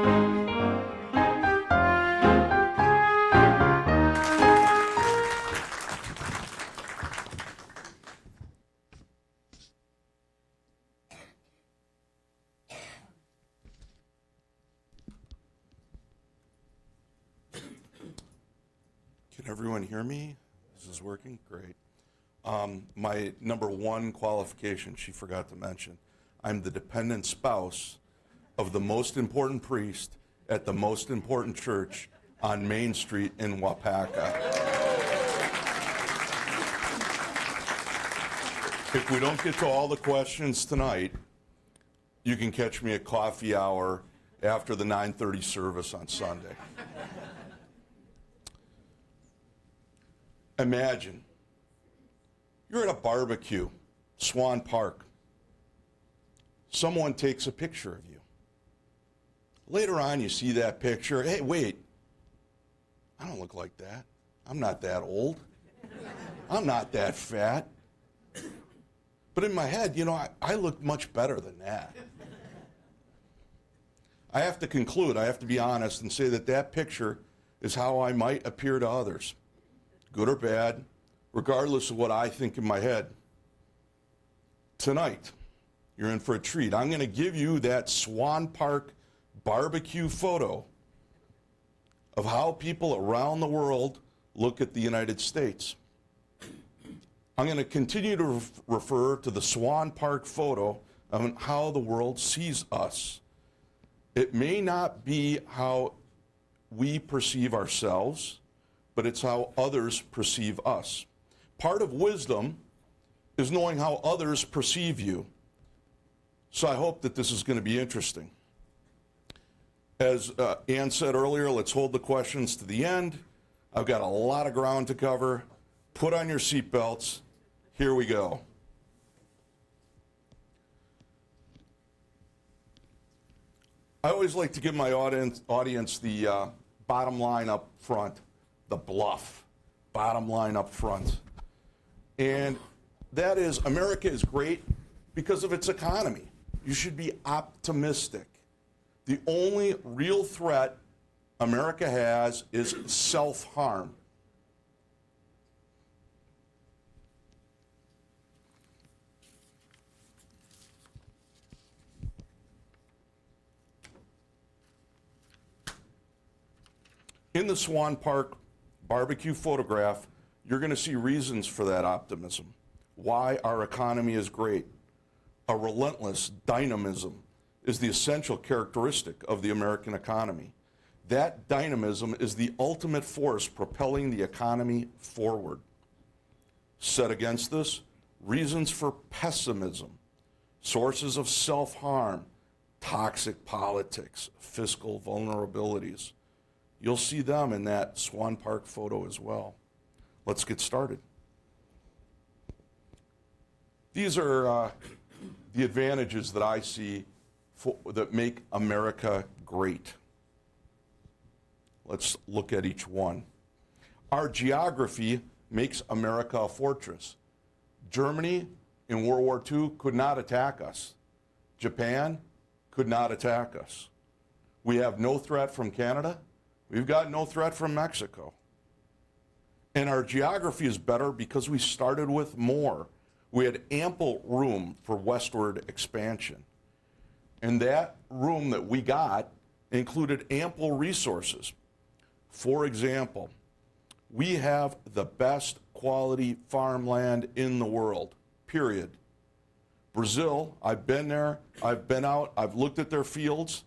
Can everyone hear me? This is working? Great. My number one qualification, she forgot to mention, I'm the dependent spouse of the most important priest at the most important church on Main Street in Wapaka. If we don't get to all the questions tonight, you can catch me at coffee hour after the 9:30 service on Sunday. Imagine you're at a barbecue, Swan Park. Someone takes a picture of you. Later on, you see that picture. Hey, wait, I don't look like that. I'm not that old. I'm not that fat. But in my head, you know, I look much better than that. I have to conclude, I have to be honest and say that that picture is how I might appear to others, good or bad, regardless of what I think in my head. Tonight, you're in for a treat. I'm going to give you that Swan Park barbecue photo of how people around the world look at the United States. I'm going to continue to refer to the Swan Park photo of how the world sees us. It may not be how we perceive ourselves, but it's how others perceive us. Part of wisdom is knowing how others perceive you. So I hope that this is going to be interesting. As Ann said earlier, let's hold the questions to the end. I've got a lot of ground to cover. Put on your seatbelts. Here we go. I always like to give my audience the bottom line up front, the bluff, bottom line up front. And that is, America is great because of its economy. You should be optimistic. The only real threat America has is self-harm. In the Swan Park barbecue photograph, you're going to see reasons for that optimism, why our economy is great. A relentless dynamism is the essential characteristic of the American economy. That dynamism is the ultimate force propelling the economy forward. Set against this, reasons for pessimism, sources of self-harm, toxic politics, fiscal vulnerabilities. You'll see them in that Swan Park photo as well. Let's get started. These are the advantages that I see that make America great. Let's look at each one. Our geography makes America a fortress. Germany in World War II could not attack us. Japan could not attack us. We have no threat from Canada. We've got no threat from Mexico. And our geography is better because we started with more. We had ample room for westward expansion. And that room that we got included ample resources. For example, we have the best quality farmland in the world, period. Brazil, I've been there, I've been out, I've looked at their fields.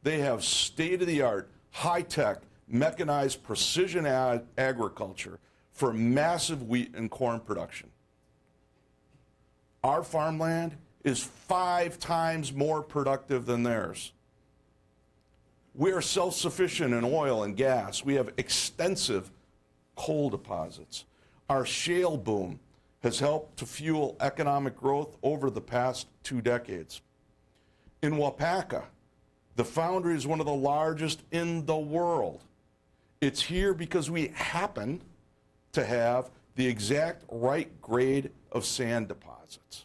They have state-of-the-art, high-tech, mechanized precision agriculture for massive wheat and corn production. Our farmland is 5 times more productive than theirs. We are self-sufficient in oil and gas. We have extensive coal deposits. Our shale boom has helped to fuel economic growth over the past 2 decades. In Wapaka, the foundry is one of the largest in the world. It's here because we happen to have the exact right grade of sand deposits.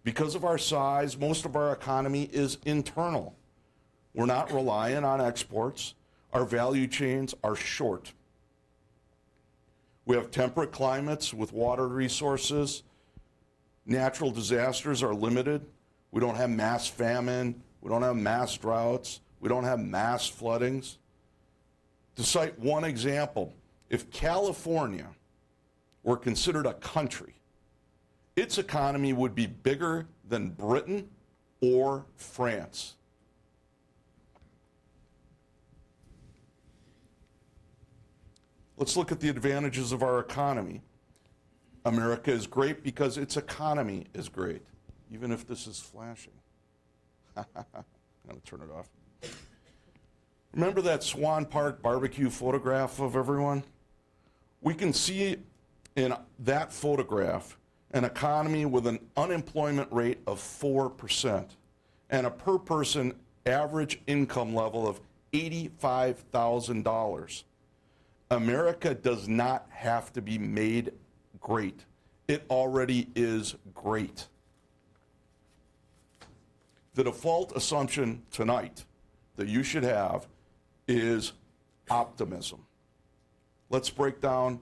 Because of our size, most of our economy is internal. We're not reliant on exports. Our value chains are short. We have temperate climates with water resources. Natural disasters are limited. We don't have mass famine. We don't have mass droughts. We don't have mass floodings. To cite one example, if California were considered a country, its economy would be bigger than Britain or France. Let's look at the advantages of our economy. America is great because its economy is great, even if this is flashing. I'm going to turn it off. Remember that Swan Park barbecue photograph of everyone? We can see in that photograph an economy with an unemployment rate of 4% and a per person average income level of $85,000. America does not have to be made great. It already is great. The default assumption tonight that you should have is optimism. Let's break down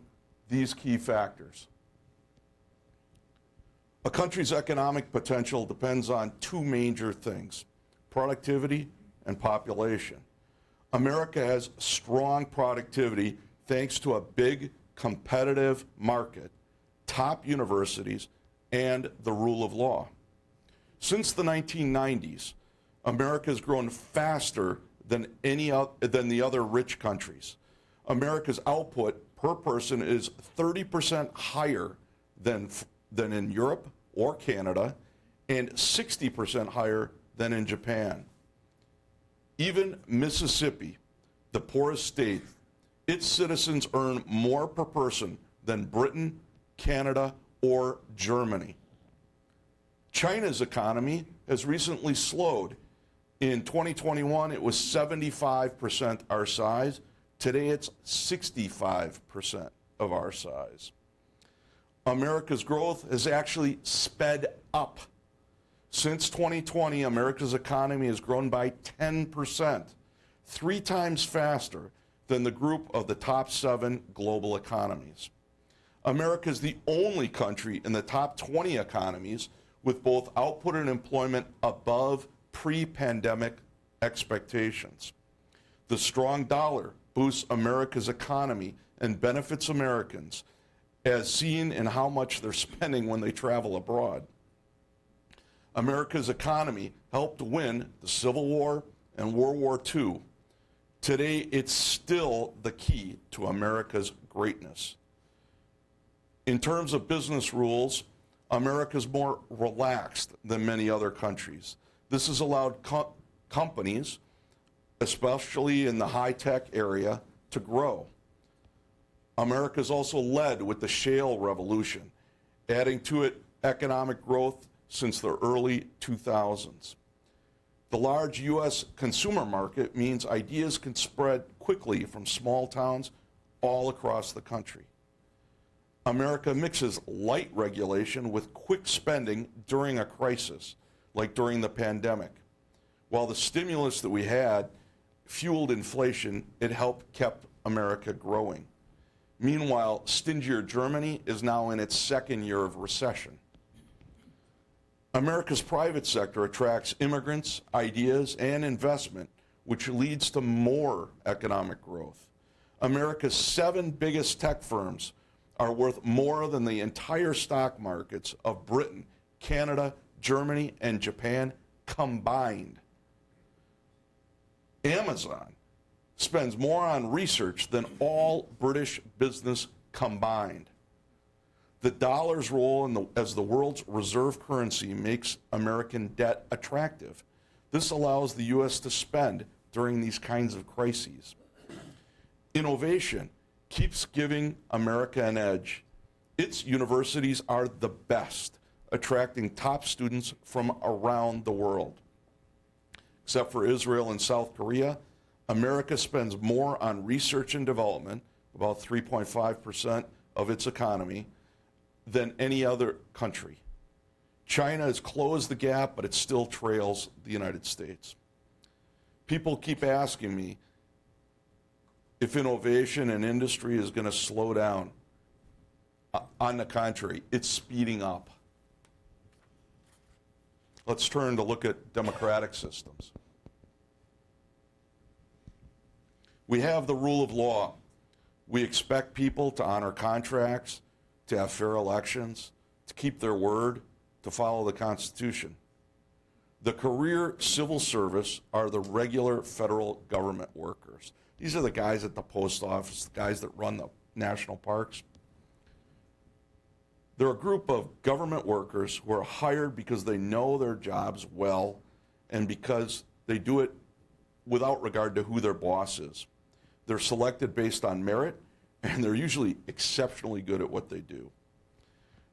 these key factors. A country's economic potential depends on two major things: productivity and population. America has strong productivity thanks to a big competitive market, top universities, and the rule of law. Since the 1990s, America has grown faster than the other rich countries. America's output per person is 30% higher than in Europe or Canada, and 60% higher than in Japan. Even Mississippi, the poorest state, its citizens earn more per person than Britain, Canada, or Germany. China's economy has recently slowed. In 2021, it was 75% our size. Today, it's 65% of our size. America's growth has actually sped up. Since 2020, America's economy has grown by 10%, 3 times faster than the group of the top 7 global economies. America is the only country in the top 20 economies with both output and employment above pre-pandemic expectations. The strong dollar boosts America's economy and benefits Americans, as seen in how much they're spending when they travel abroad. America's economy helped win the Civil War and World War II. Today, it's still the key to America's greatness. In terms of business rules, America is more relaxed than many other countries. This has allowed companies, especially in the high-tech area, to grow. America has also led with the shale revolution, adding to it economic growth since the early 2000s. The large U.S. consumer market means ideas can spread quickly from small towns all across the country. America mixes light regulation with quick spending during a crisis, like during the pandemic. While the stimulus that we had fueled inflation, it helped keep America growing. Meanwhile, stingier Germany is now in its second year of recession. America's private sector attracts immigrants, ideas, and investment, which leads to more economic growth. America's 7 biggest tech firms are worth more than the entire stock markets of Britain, Canada, Germany, and Japan combined. Amazon spends more on research than all British business combined. The dollar's role as the world's reserve currency makes American debt attractive. This allows the U.S. to spend during these kinds of crises. Innovation keeps giving America an edge. Its universities are the best, attracting top students from around the world. Except for Israel and South Korea, America spends more on research and development, about 3.5% of its economy, than any other country. China has closed the gap, but it still trails the United States. People keep asking me if innovation and industry is going to slow down. On the contrary, it's speeding up. Let's turn to look at democratic systems. We have the rule of law. We expect people to honor contracts, to have fair elections, to keep their word, to follow the Constitution. The career civil service are the regular federal government workers. These are the guys at the post office, the guys that run the national parks. They're a group of government workers who are hired because they know their jobs well and because they do it without regard to who their boss is. They're selected based on merit, and they're usually exceptionally good at what they do.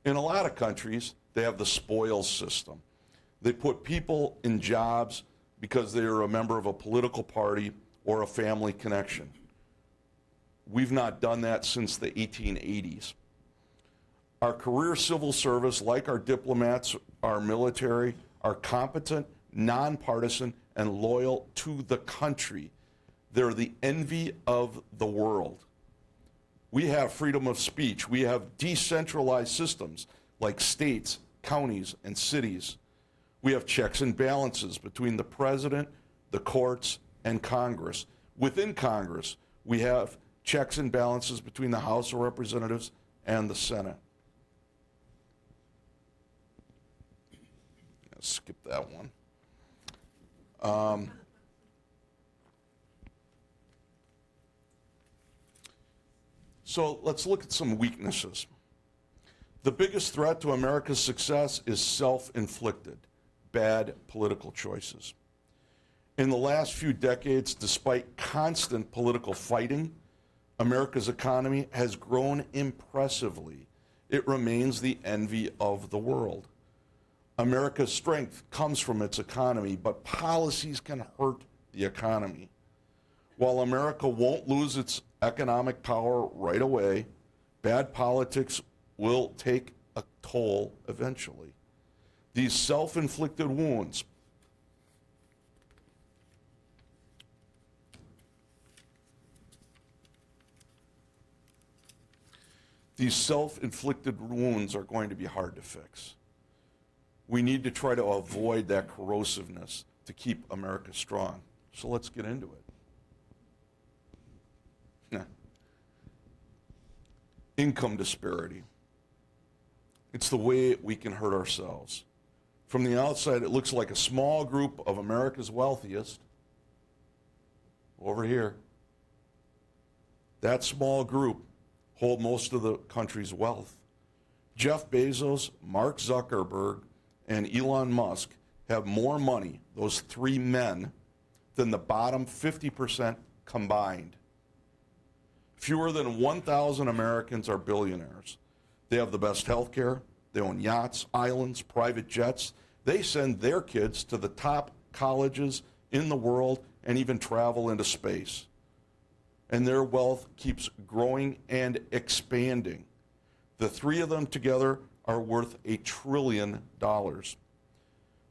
In a lot of countries, they have the spoils system. They put people in jobs because they are a member of a political party or a family connection. We've not done that since the 1880s. Our career civil service, like our diplomats, our military, are competent, nonpartisan, and loyal to the country. They're the envy of the world. We have freedom of speech. We have decentralized systems like states, counties, and cities. We have checks and balances between the president, the courts, and Congress. Within Congress, we have checks and balances between the House of Representatives and the Senate. Skip that one. So let's look at some weaknesses. The biggest threat to America's success is self-inflicted, bad political choices. In the last few decades, despite constant political fighting, America's economy has grown impressively. It remains the envy of the world. America's strength comes from its economy, but policies can hurt the economy. While America won't lose its economic power right away, bad politics will take a toll eventually. These self-inflicted wounds are going to be hard to fix. We need to try to avoid that corrosiveness to keep America strong. So let's get into it. Income disparity. It's the way we can hurt ourselves. From the outside, it looks like a small group of America's wealthiest, over here. That small group hold most of the country's wealth. Jeff Bezos, Mark Zuckerberg, and Elon Musk have more money, those three men, than the bottom 50% combined. Fewer than 1,000 Americans are billionaires. They have the best health care. They own yachts, islands, private jets. They send their kids to the top colleges in the world and even travel into space. And their wealth keeps growing and expanding. The three of them together are worth $1 trillion.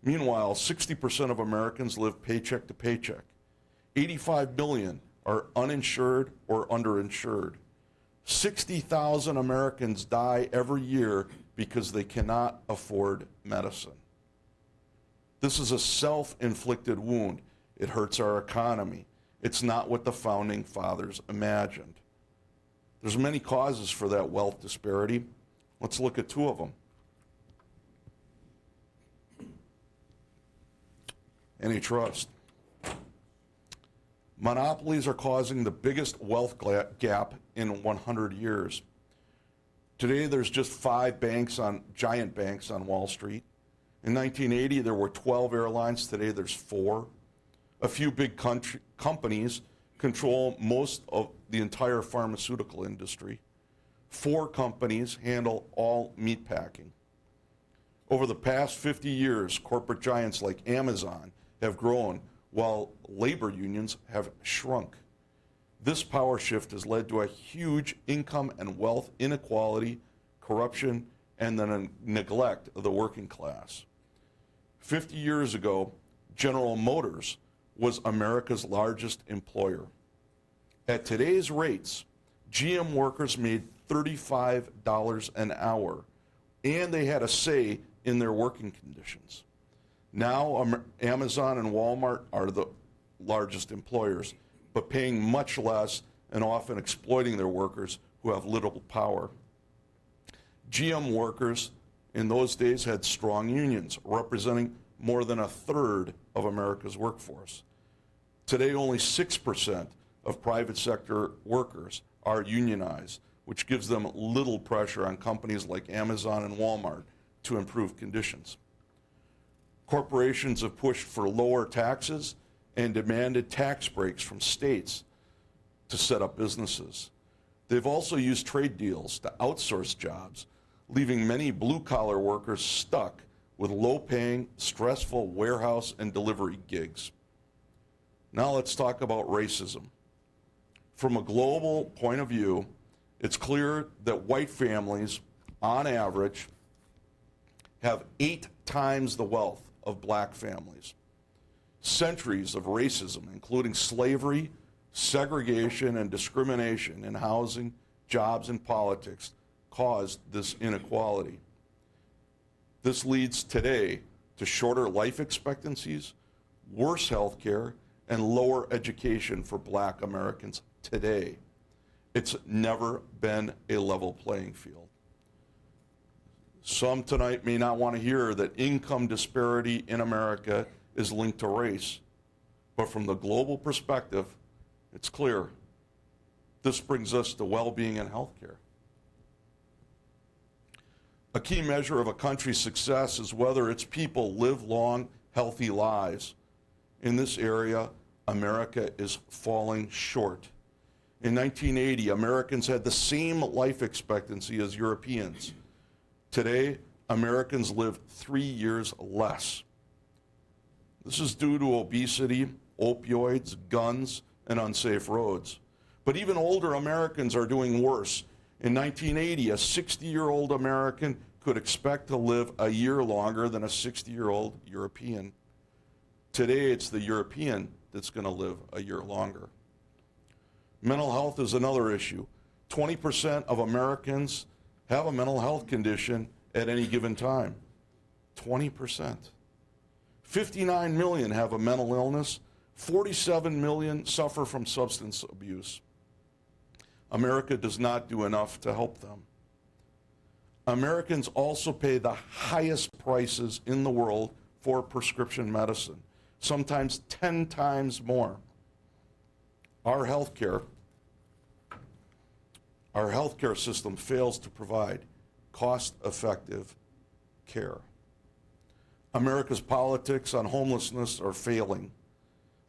Meanwhile, 60% of Americans live paycheck to paycheck. 85 million are uninsured or underinsured. 60,000 Americans die every year because they cannot afford medicine. This is a self-inflicted wound. It hurts our economy. It's not what the founding fathers imagined. There's many causes for that wealth disparity. Let's look at two of them. Antitrust. Monopolies are causing the biggest wealth gap in 100 years. Today, there's just 5 giant banks on Wall Street. In 1980, there were 12 airlines. Today, there's 4. A few big companies control most of the entire pharmaceutical industry. 4 companies handle all meatpacking. Over the past 50 years, corporate giants like Amazon have grown while labor unions have shrunk. This power shift has led to a huge income and wealth inequality, corruption, and the neglect of the working class. 50 years ago, General Motors was America's largest employer. At today's rates, GM workers made $35 an hour, and they had a say in their working conditions. Now, Amazon and Walmart are the largest employers, but paying much less and often exploiting their workers who have little power. GM workers in those days had strong unions, representing more than a third of America's workforce. Today, only 6% of private sector workers are unionized, which gives them little pressure on companies like Amazon and Walmart to improve conditions. Corporations have pushed for lower taxes and demanded tax breaks from states to set up businesses. They've also used trade deals to outsource jobs, leaving many blue-collar workers stuck with low-paying, stressful warehouse and delivery gigs. Now let's talk about racism. From a global point of view, it's clear that white families, on average, have 8 times the wealth of black families. Centuries of racism, including slavery, segregation, and discrimination in housing, jobs, and politics, caused this inequality. This leads today to shorter life expectancies, worse health care, and lower education for black Americans today. It's never been a level playing field. Some tonight may not want to hear that income disparity in America is linked to race, but from the global perspective, it's clear. This brings us to well-being and health care. A key measure of a country's success is whether its people live long, healthy lives. In this area, America is falling short. In 1980, Americans had the same life expectancy as Europeans. Today, Americans live 3 years less. This is due to obesity, opioids, guns, and unsafe roads. But even older Americans are doing worse. In 1980, a 60-year-old American could expect to live a year longer than a 60-year-old European. Today, it's the European that's going to live a year longer. Mental health is another issue. 20% of Americans have a mental health condition at any given time. 20%. 59 million have a mental illness. 47 million suffer from substance abuse. America does not do enough to help them. Americans also pay the highest prices in the world for prescription medicine, sometimes 10 times more. Our healthcare system fails to provide cost-effective care. America's politics on homelessness are failing.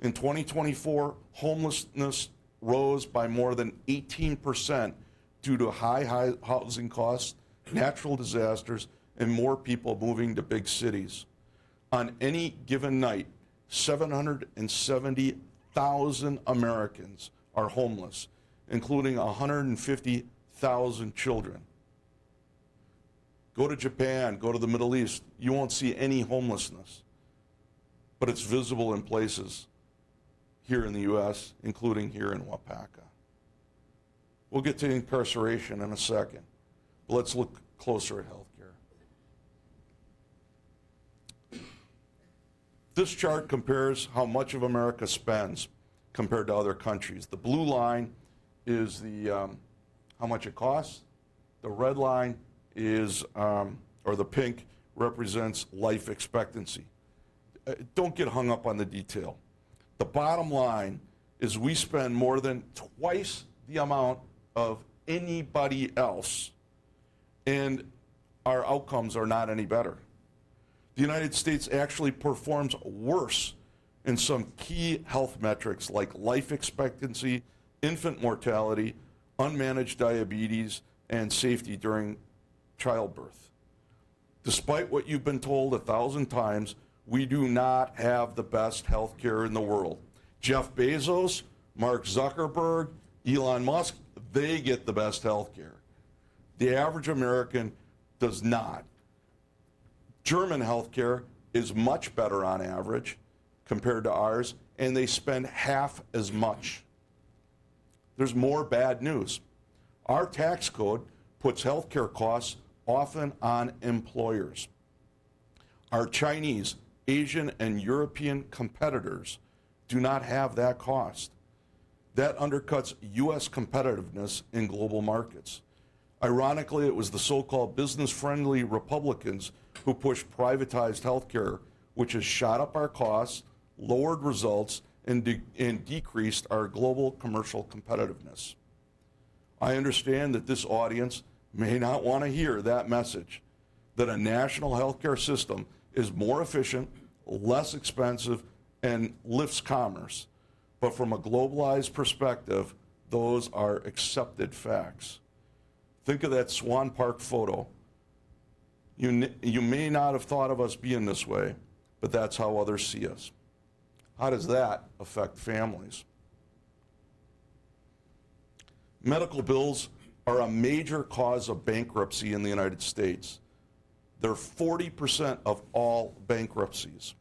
In 2024, homelessness rose by more than 18% due to high housing costs, natural disasters, and more people moving to big cities. On any given night, 770,000 Americans are homeless, including 150,000 children. Go to Japan, go to the Middle East, you won't see any homelessness, but it's visible in places here in the U.S., including here in Wapaka. We'll get to incarceration in a second, but let's look closer at health care. This chart compares how much of America spends compared to other countries. The blue line is the how much it costs. The red line is, or the pink, represents life expectancy. Don't get hung up on the detail. The bottom line is we spend more than twice the amount of anybody else, and our outcomes are not any better. The United States actually performs worse in some key health metrics like life expectancy, infant mortality, unmanaged diabetes, and safety during childbirth. Despite what you've been told 1,000 times, we do not have the best health care in the world. Jeff Bezos, Mark Zuckerberg, Elon Musk, they get the best health care. The average American does not. German health care is much better on average compared to ours, and they spend half as much. There's more bad news. Our tax code puts healthcare costs often on employers. Our Chinese, Asian, and European competitors do not have that cost. That undercuts U.S. competitiveness in global markets. Ironically, it was the so-called business-friendly Republicans who pushed privatized healthcare, which has shot up our costs, lowered results, and decreased our global commercial competitiveness. I understand that this audience may not want to hear that message, that a national healthcare system is more efficient, less expensive, and lifts commerce. But from a globalized perspective, those are accepted facts. Think of that Swan Park photo. You may not have thought of us being this way, but that's how others see us. How does that affect families? Medical bills are a major cause of bankruptcy in the United States. They're 40% of all bankruptcies.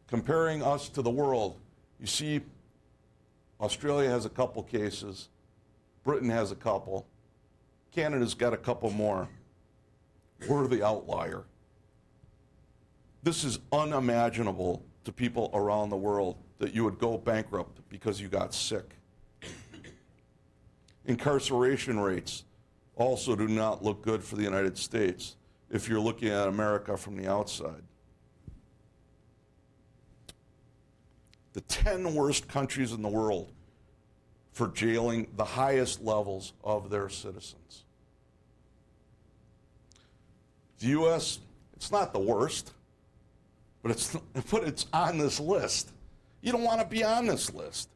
Comparing us to the world, you see Australia has a couple cases, Britain has a couple, Canada's got a couple more. We're the outlier. This is unimaginable to people around the world, that you would go bankrupt because you got sick. Incarceration rates also do not look good for the United States if you're looking at America from the outside. The 10 worst countries in the world for jailing the highest levels of their citizens. The U.S., it's not the worst, but it's on this list. You don't want to be on this list.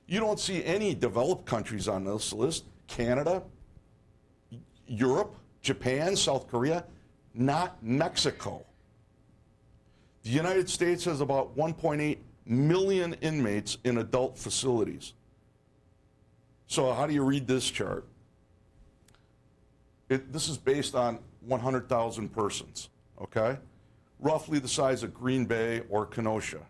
You don't see any developed countries on this list. Canada, Europe, Japan, South Korea, not Mexico. The United States has about 1.8 million inmates in adult facilities. So how do you read this chart? This is based on 100,000 persons, okay? Roughly the size of Green Bay or Kenosha.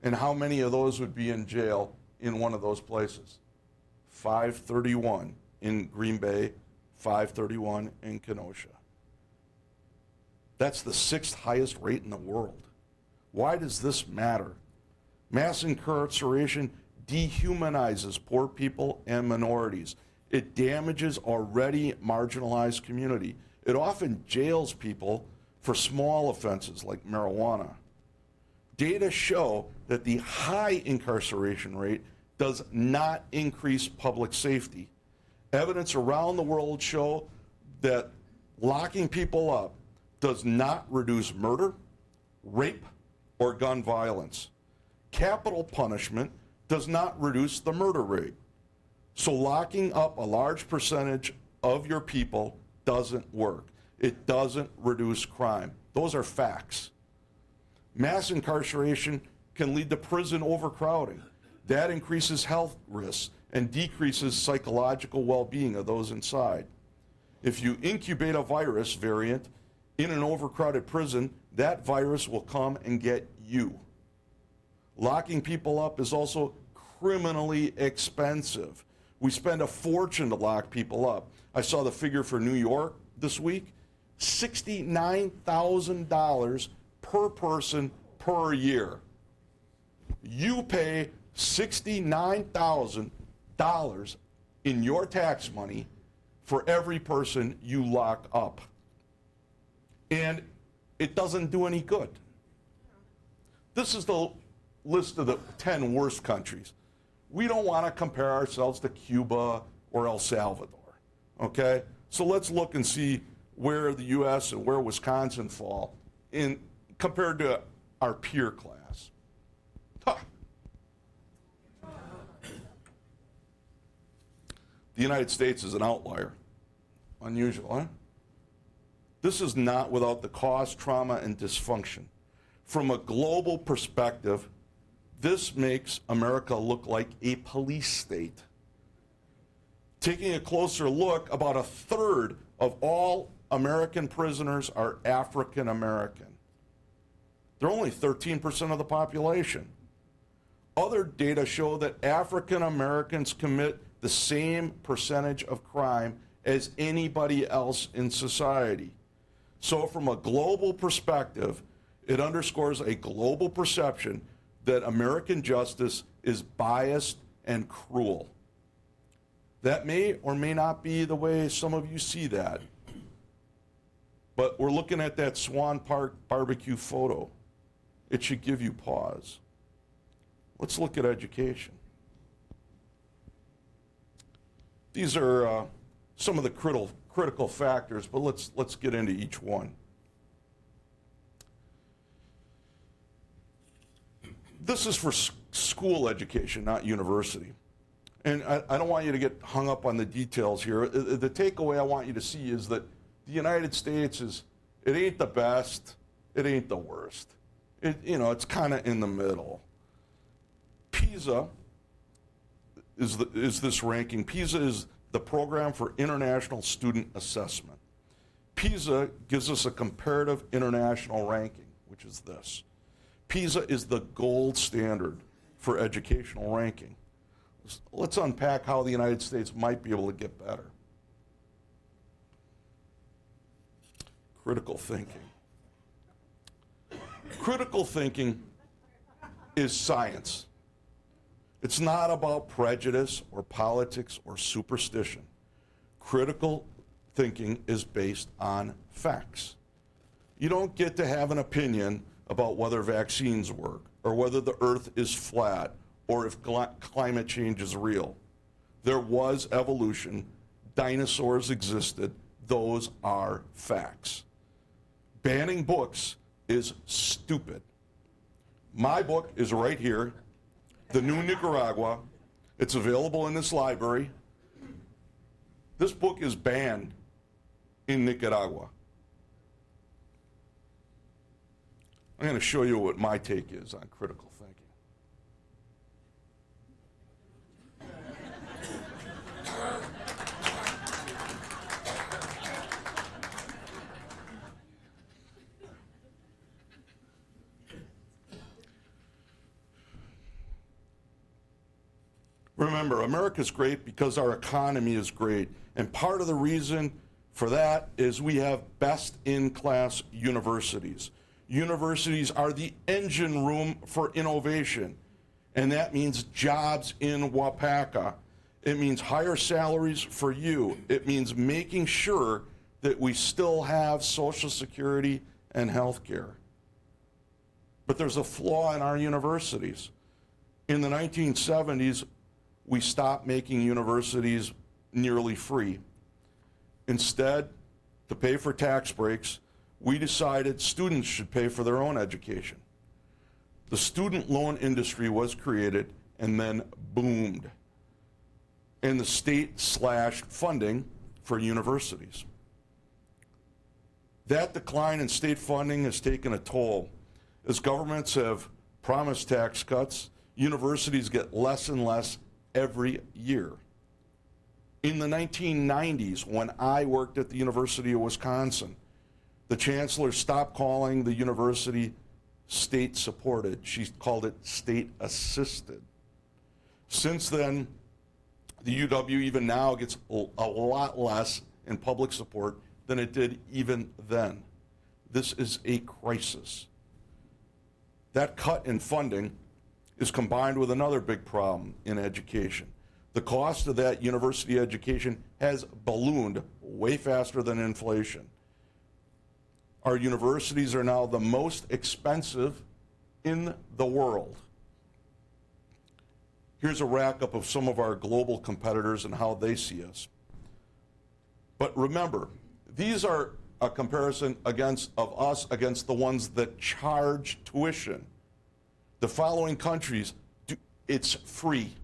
And how many of those would be in jail in one of those places? 531 in Green Bay, 531 in Kenosha. That's the 6th highest rate in the world. Why does this matter? Mass incarceration dehumanizes poor people and minorities. It damages already marginalized community. It often jails people for small offenses like marijuana. Data show that the high incarceration rate does not increase public safety. Evidence around the world show that locking people up does not reduce murder, rape, or gun violence. Capital punishment does not reduce the murder rate. So locking up a large percentage of your people doesn't work. It doesn't reduce crime. Those are facts. Mass incarceration can lead to prison overcrowding. That increases health risks and decreases psychological well-being of those inside. If you incubate a virus variant in an overcrowded prison, that virus will come and get you. Locking people up is also criminally expensive. We spend a fortune to lock people up. I saw the figure for New York this week, $69,000 per person per year. You pay $69,000 in your tax money for every person you lock up. And it doesn't do any good. This is the list of the 10 worst countries. We don't want to compare ourselves to Cuba or El Salvador, okay? So let's look and see where the U.S. and where Wisconsin fall in compared to our peer class. Huh. The United States is an outlier. Unusual, huh? This is not without the cost, trauma, and dysfunction. From a global perspective, this makes America look like a police state. Taking a closer look, about 1/3 of all American prisoners are African American. They're only 13% of the population. Other data show that African Americans commit the same percentage of crime as anybody else in society. So from a global perspective, it underscores a global perception that American justice is biased and cruel. That may or may not be the way some of you see that. But we're looking at that Swan Park barbecue photo. It should give you pause. Let's look at education. These are some of the critical factors, but let's get into each one. This is for school education, not university. And I don't want you to get hung up on the details here. The takeaway I want you to see is that the United States it ain't the best, it ain't the worst. It's kind of in the middle. PISA is this ranking. PISA is the Program for International Student Assessment. PISA gives us a comparative international ranking, which is this. PISA is the gold standard for educational ranking. Let's unpack how the United States might be able to get better. Critical thinking. Critical thinking is science. It's not about prejudice or politics or superstition. Critical thinking is based on facts. You don't get to have an opinion about whether vaccines work or whether the earth is flat or if climate change is real. There was evolution. Dinosaurs existed. Those are facts. Banning books is stupid. My book is right here, The New Nicaragua. It's available in this library. This book is banned in Nicaragua. I'm going to show you what my take is on critical thinking. Remember, America's great because our economy is great. And part of the reason for that is we have best-in-class universities. Universities are the engine room for innovation. And that means jobs in Wapaka. It means higher salaries for you. It means making sure that we still have Social Security and health care. But there's a flaw in our universities. In the 1970s, we stopped making universities nearly free. Instead, to pay for tax breaks, we decided students should pay for their own education. The student loan industry was created and then boomed. And the state slashed funding for universities. That decline in state funding has taken a toll. As governments have promised tax cuts, universities get less and less every year. In the 1990s, when I worked at the University of Wisconsin, the chancellor stopped calling the university state-supported. She called it state-assisted. Since then, the UW even now gets a lot less in public support than it did even then. This is a crisis. That cut in funding is combined with another big problem in education. The cost of that university education has ballooned way faster than inflation. Our universities are now the most expensive in the world. Here's a rack-up of some of our global competitors and how they see us. But remember, these are a comparison of us against the ones that charge tuition. The following countries, it's free.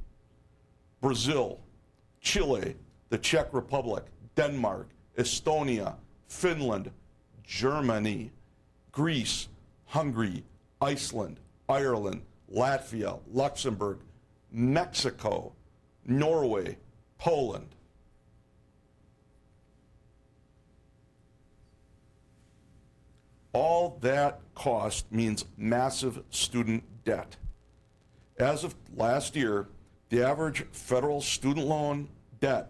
Brazil, Chile, the Czech Republic, Denmark, Estonia, Finland, Germany, Greece, Hungary, Iceland, Ireland, Latvia, Luxembourg, Mexico, Norway, Poland. All that cost means massive student debt. As of last year, the average federal student loan debt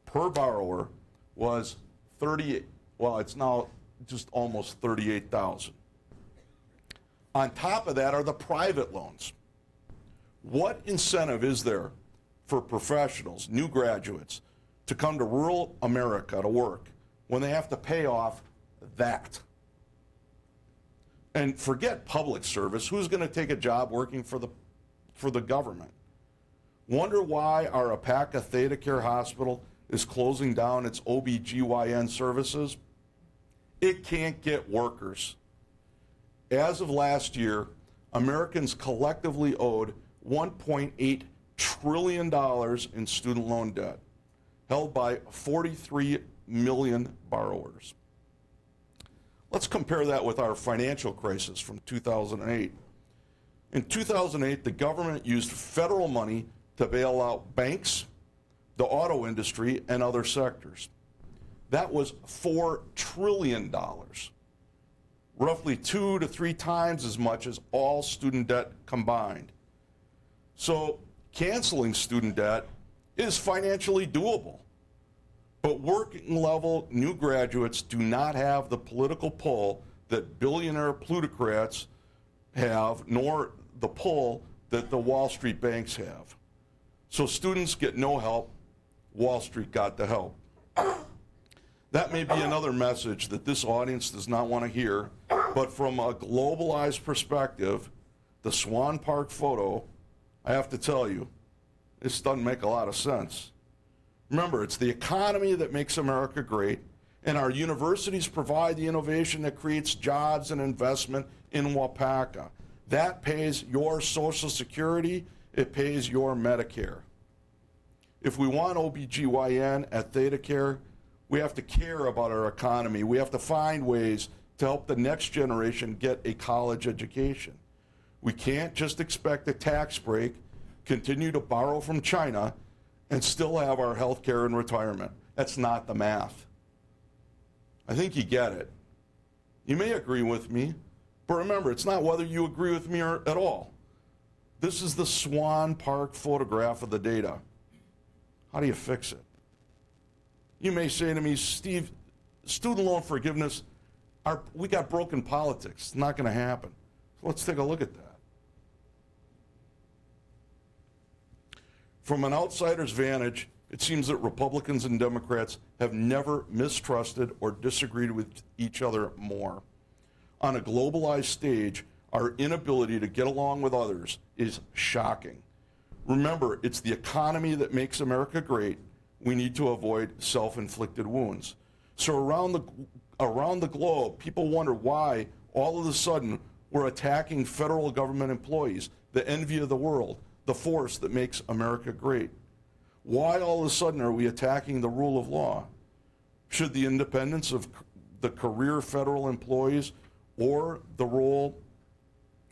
per borrower was it's now just almost $38,000. On top of that are the private loans. What incentive is there for professionals, new graduates, to come to rural America to work when they have to pay off that? And forget public service. Who's going to take a job working for the government? Wonder why our Apaka Theta Care Hospital is closing down its OBGYN services? It can't get workers. As of last year, Americans collectively owed $1.8 trillion in student loan debt, held by 43 million borrowers. Let's compare that with our financial crisis from 2008. In 2008, the government used federal money to bail out banks, the auto industry, and other sectors. That was $4 trillion, roughly 2 to 3 times as much as all student debt combined. So canceling student debt is financially doable. But working level new graduates do not have the political pull that billionaire plutocrats have, nor the pull that the Wall Street banks have. So students get no help. Wall Street got the help. That may be another message that this audience does not want to hear, but from a globalized perspective, the Swan Park photo, I have to tell you, this doesn't make a lot of sense. Remember, it's the economy that makes America great, and our universities provide the innovation that creates jobs and investment in Wapaka. That pays your Social Security, it pays your Medicare. If we want OBGYN at Theta Care, we have to care about our economy. We have to find ways to help the next generation get a college education. We can't just expect a tax break, continue to borrow from China, and still have our health care and retirement. That's not the math. I think you get it. You may agree with me, but remember, it's not whether you agree with me or at all. This is the Swan Park photograph of the data. How do you fix it? You may say to me, Steve, student loan forgiveness, we got broken politics. It's not going to happen. So let's take a look at that. From an outsider's vantage, it seems that Republicans and Democrats have never mistrusted or disagreed with each other more. On a globalized stage, our inability to get along with others is shocking. Remember, it's the economy that makes America great. We need to avoid self-inflicted wounds. So around the globe, people wonder why all of a sudden we're attacking federal government employees, the envy of the world, the force that makes America great. Why all of a sudden are we attacking the rule of law? Should the independence of the career federal employees or the rule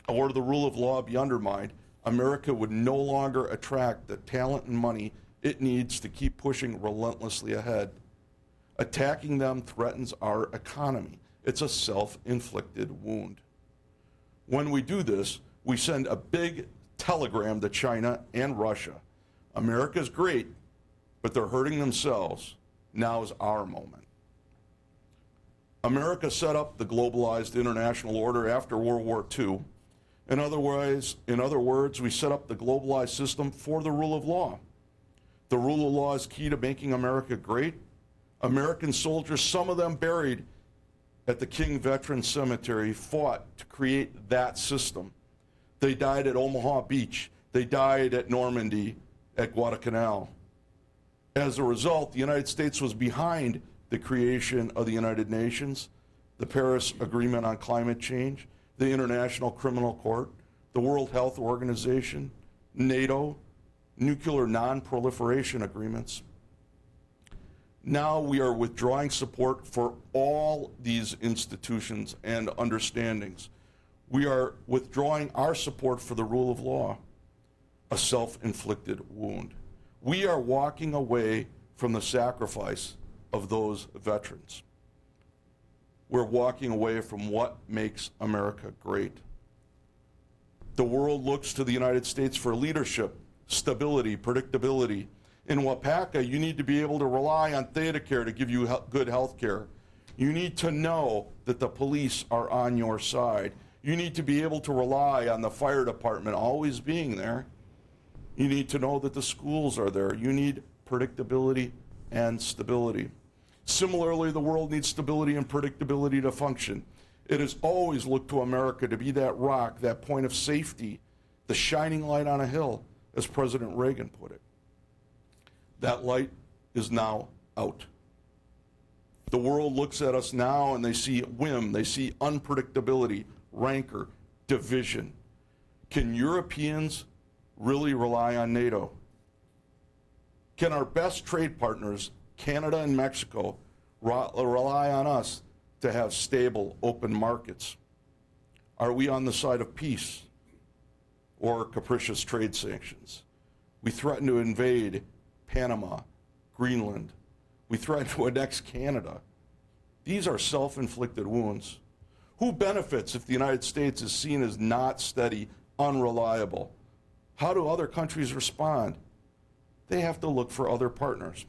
of law be undermined, America would no longer attract the talent and money it needs to keep pushing relentlessly ahead. Attacking them threatens our economy. It's a self-inflicted wound. When we do this, we send a big telegram to China and Russia. America's great, but they're hurting themselves. Now is our moment. America set up the globalized international order after World War II. In other words, we set up the globalized system for the rule of law. The rule of law is key to making America great. American soldiers, some of them buried at the King Veterans Cemetery, fought to create that system. They died at Omaha Beach. They died at Normandy, at Guadalcanal. As a result, the United States was behind the creation of the United Nations, the Paris Agreement on Climate Change, the International Criminal Court, the World Health Organization, NATO, nuclear non-proliferation agreements. Now we are withdrawing support for all these institutions and understandings. We are withdrawing our support for the rule of law, a self-inflicted wound. We are walking away from the sacrifice of those veterans. we're walking away from what makes America great. The world looks to the United States for leadership, stability, predictability. In Wapaka, you need to be able to rely on ThedaCare to give you good health care. You need to know that the police are on your side. You need to be able to rely on the fire department always being there. You need to know that the schools are there. You need predictability and stability. Similarly, the world needs stability and predictability to function. It has always looked to America to be that rock, that point of safety, the shining light on a hill, as President Reagan put it. That light is now out. The world looks at us now and they see whim, they see unpredictability, rancor, division. Can Europeans really rely on NATO? Can our best trade partners, Canada and Mexico, rely on us to have stable, open markets? Are we on the side of peace or capricious trade sanctions? We threaten to invade Panama, Greenland. We threaten to annex Canada. These are self-inflicted wounds. Who benefits if the United States is seen as not steady, unreliable? How do other countries respond? They have to look for other partners.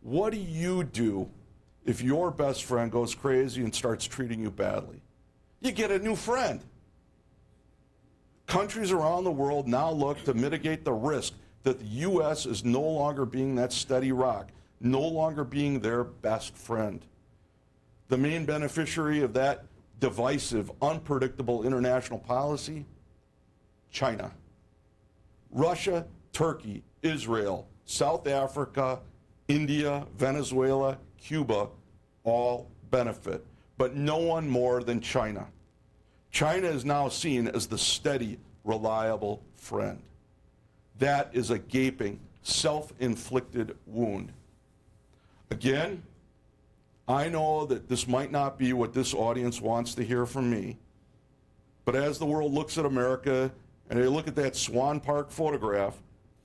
What do you do if your best friend goes crazy and starts treating you badly? You get a new friend. Countries around the world now look to mitigate the risk that the U.S. is no longer being that steady rock, no longer being their best friend. The main beneficiary of that divisive, unpredictable international policy? China. Russia, Turkey, Israel, South Africa, India, Venezuela, Cuba all benefit, but no one more than China. China is now seen as the steady, reliable friend. That is a gaping, self-inflicted wound. Again, I know that this might not be what this audience wants to hear from me, but as the world looks at America and they look at that Swan Park photograph,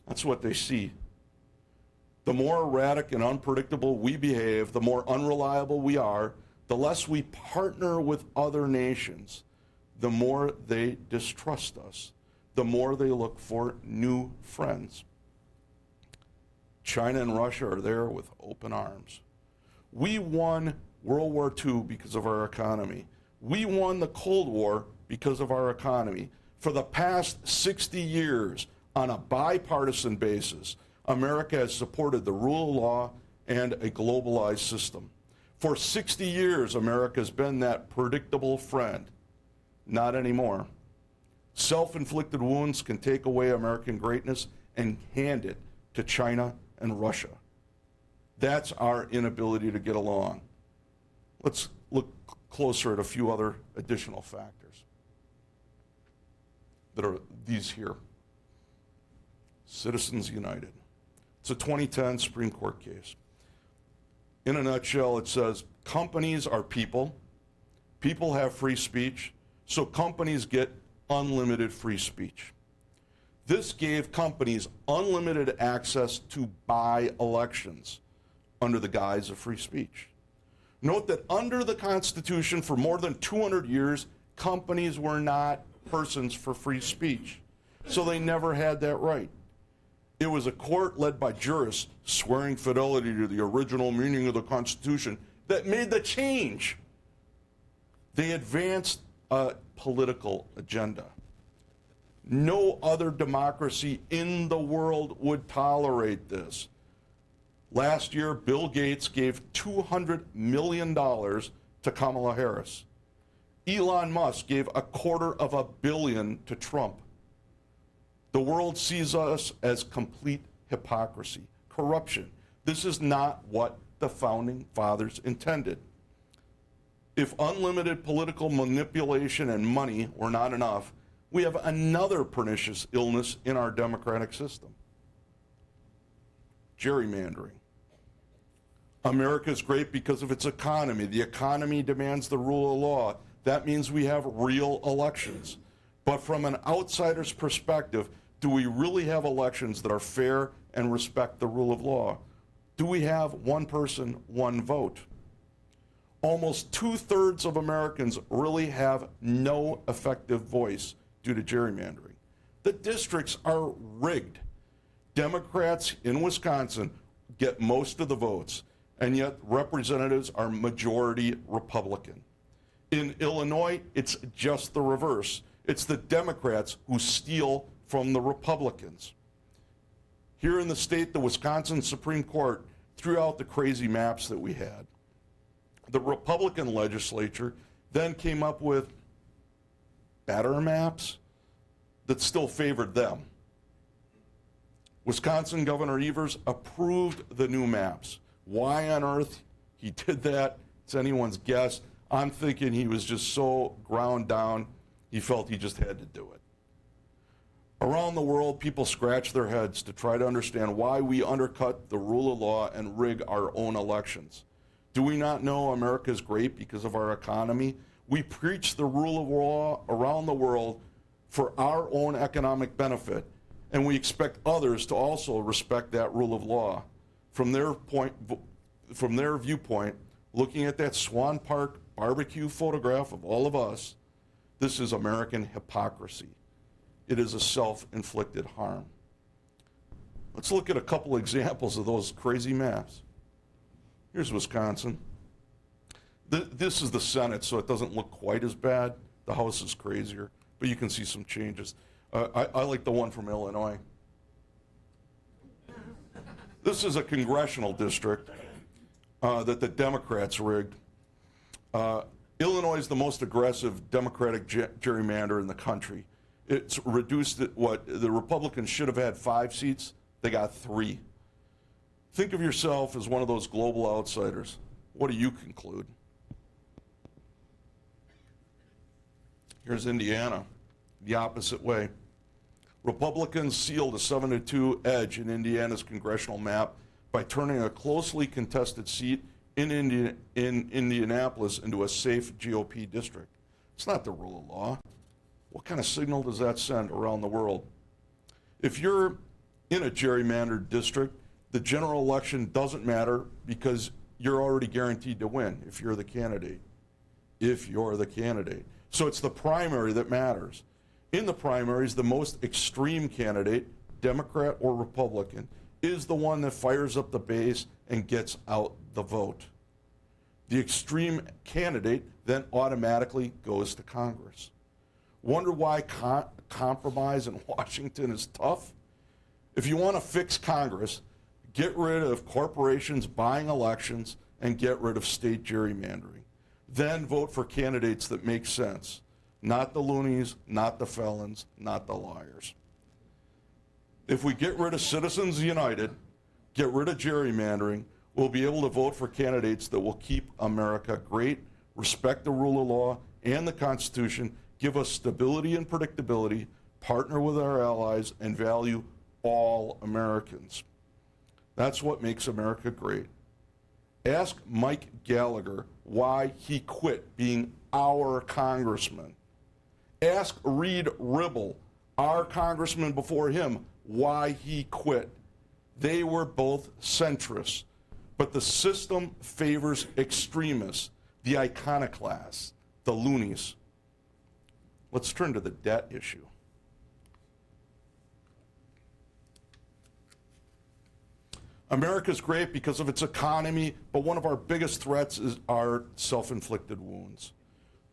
that's what they see. The more erratic and unpredictable we behave, the more unreliable we are, the less we partner with other nations, the more they distrust us, the more they look for new friends. China and Russia are there with open arms. We won World War II because of our economy. We won the Cold War because of our economy. For the past 60 years, on a bipartisan basis, America has supported the rule of law and a globalized system. For 60 years, America has been that predictable friend. Not anymore. Self-inflicted wounds can take away American greatness and hand it to China and Russia. That's our inability to get along. Let's look closer at a few other additional factors that are these here. Citizens United. It's a 2010 Supreme Court case. In a nutshell, it says companies are people. People have free speech, so companies get unlimited free speech. This gave companies unlimited access to buy elections under the guise of free speech. Note that under the Constitution for more than 200 years, companies were not persons for free speech, so they never had that right. It was a court led by jurists swearing fidelity to the original meaning of the Constitution that made the change. They advanced a political agenda. No other democracy in the world would tolerate this. Last year, Bill Gates gave $200 million to Kamala Harris. Elon Musk gave $250 million to Trump. The world sees us as complete hypocrisy, corruption. This is not what the Founding Fathers intended. If unlimited political manipulation and money were not enough, we have another pernicious illness in our democratic system. Gerrymandering. America is great because of its economy. The economy demands the rule of law. That means we have real elections. But from an outsider's perspective, do we really have elections that are fair and respect the rule of law? Do we have one person, one vote? Almost 2/3 of Americans really have no effective voice due to gerrymandering. The districts are rigged. Democrats in Wisconsin get most of the votes, and yet representatives are majority Republican. In Illinois, it's just the reverse. It's the Democrats who steal from the Republicans. Here in the state, the Wisconsin Supreme Court threw out the crazy maps that we had. The Republican legislature then came up with better maps that still favored them. Wisconsin Governor Evers approved the new maps. Why on earth he did that, it's anyone's guess. I'm thinking he was just so ground down, he felt he just had to do it. Around the world, people scratch their heads to try to understand why we undercut the rule of law and rig our own elections. Do we not know America is great because of our economy? We preach the rule of law around the world for our own economic benefit, and we expect others to also respect that rule of law. From their viewpoint, looking at that Swan Park barbecue photograph of all of us, this is American hypocrisy. It is a self-inflicted harm. Let's look at a couple examples of those crazy maps. Here's Wisconsin. This is the Senate, so it doesn't look quite as bad. The House is crazier, but you can see some changes. I like the one from Illinois. This is a congressional district that the Democrats rigged. Illinois is the most aggressive Democratic gerrymander in the country. It's reduced it, what the Republicans should have had 5 seats, they got 3. Think of yourself as one of those global outsiders. What do you conclude? Here's Indiana, the opposite way. Republicans sealed a 7-2 edge in Indiana's congressional map by turning a closely contested seat in Indianapolis into a safe GOP district. It's not the rule of law. What kind of signal does that send around the world? If you're in a gerrymandered district, the general election doesn't matter because you're already guaranteed to win if you're the candidate. So it's the primary that matters. In the primaries, the most extreme candidate, Democrat or Republican, is the one that fires up the base and gets out the vote. The extreme candidate then automatically goes to Congress. Wonder why compromise in Washington is tough? If you want to fix Congress, get rid of corporations buying elections and get rid of state gerrymandering. Then vote for candidates that make sense. Not the loonies, not the felons, not the liars. If we get rid of Citizens United, get rid of gerrymandering, we'll be able to vote for candidates that will keep America great, respect the rule of law and the Constitution, give us stability and predictability, partner with our allies, and value all Americans. That's what makes America great. Ask Mike Gallagher why he quit being our congressman. Ask Reed Ribble, our congressman before him, why he quit. They were both centrists, but the system favors extremists, the iconoclasts, the loonies. Let's turn to the debt issue. America's great because of its economy, but one of our biggest threats is our self-inflicted wounds.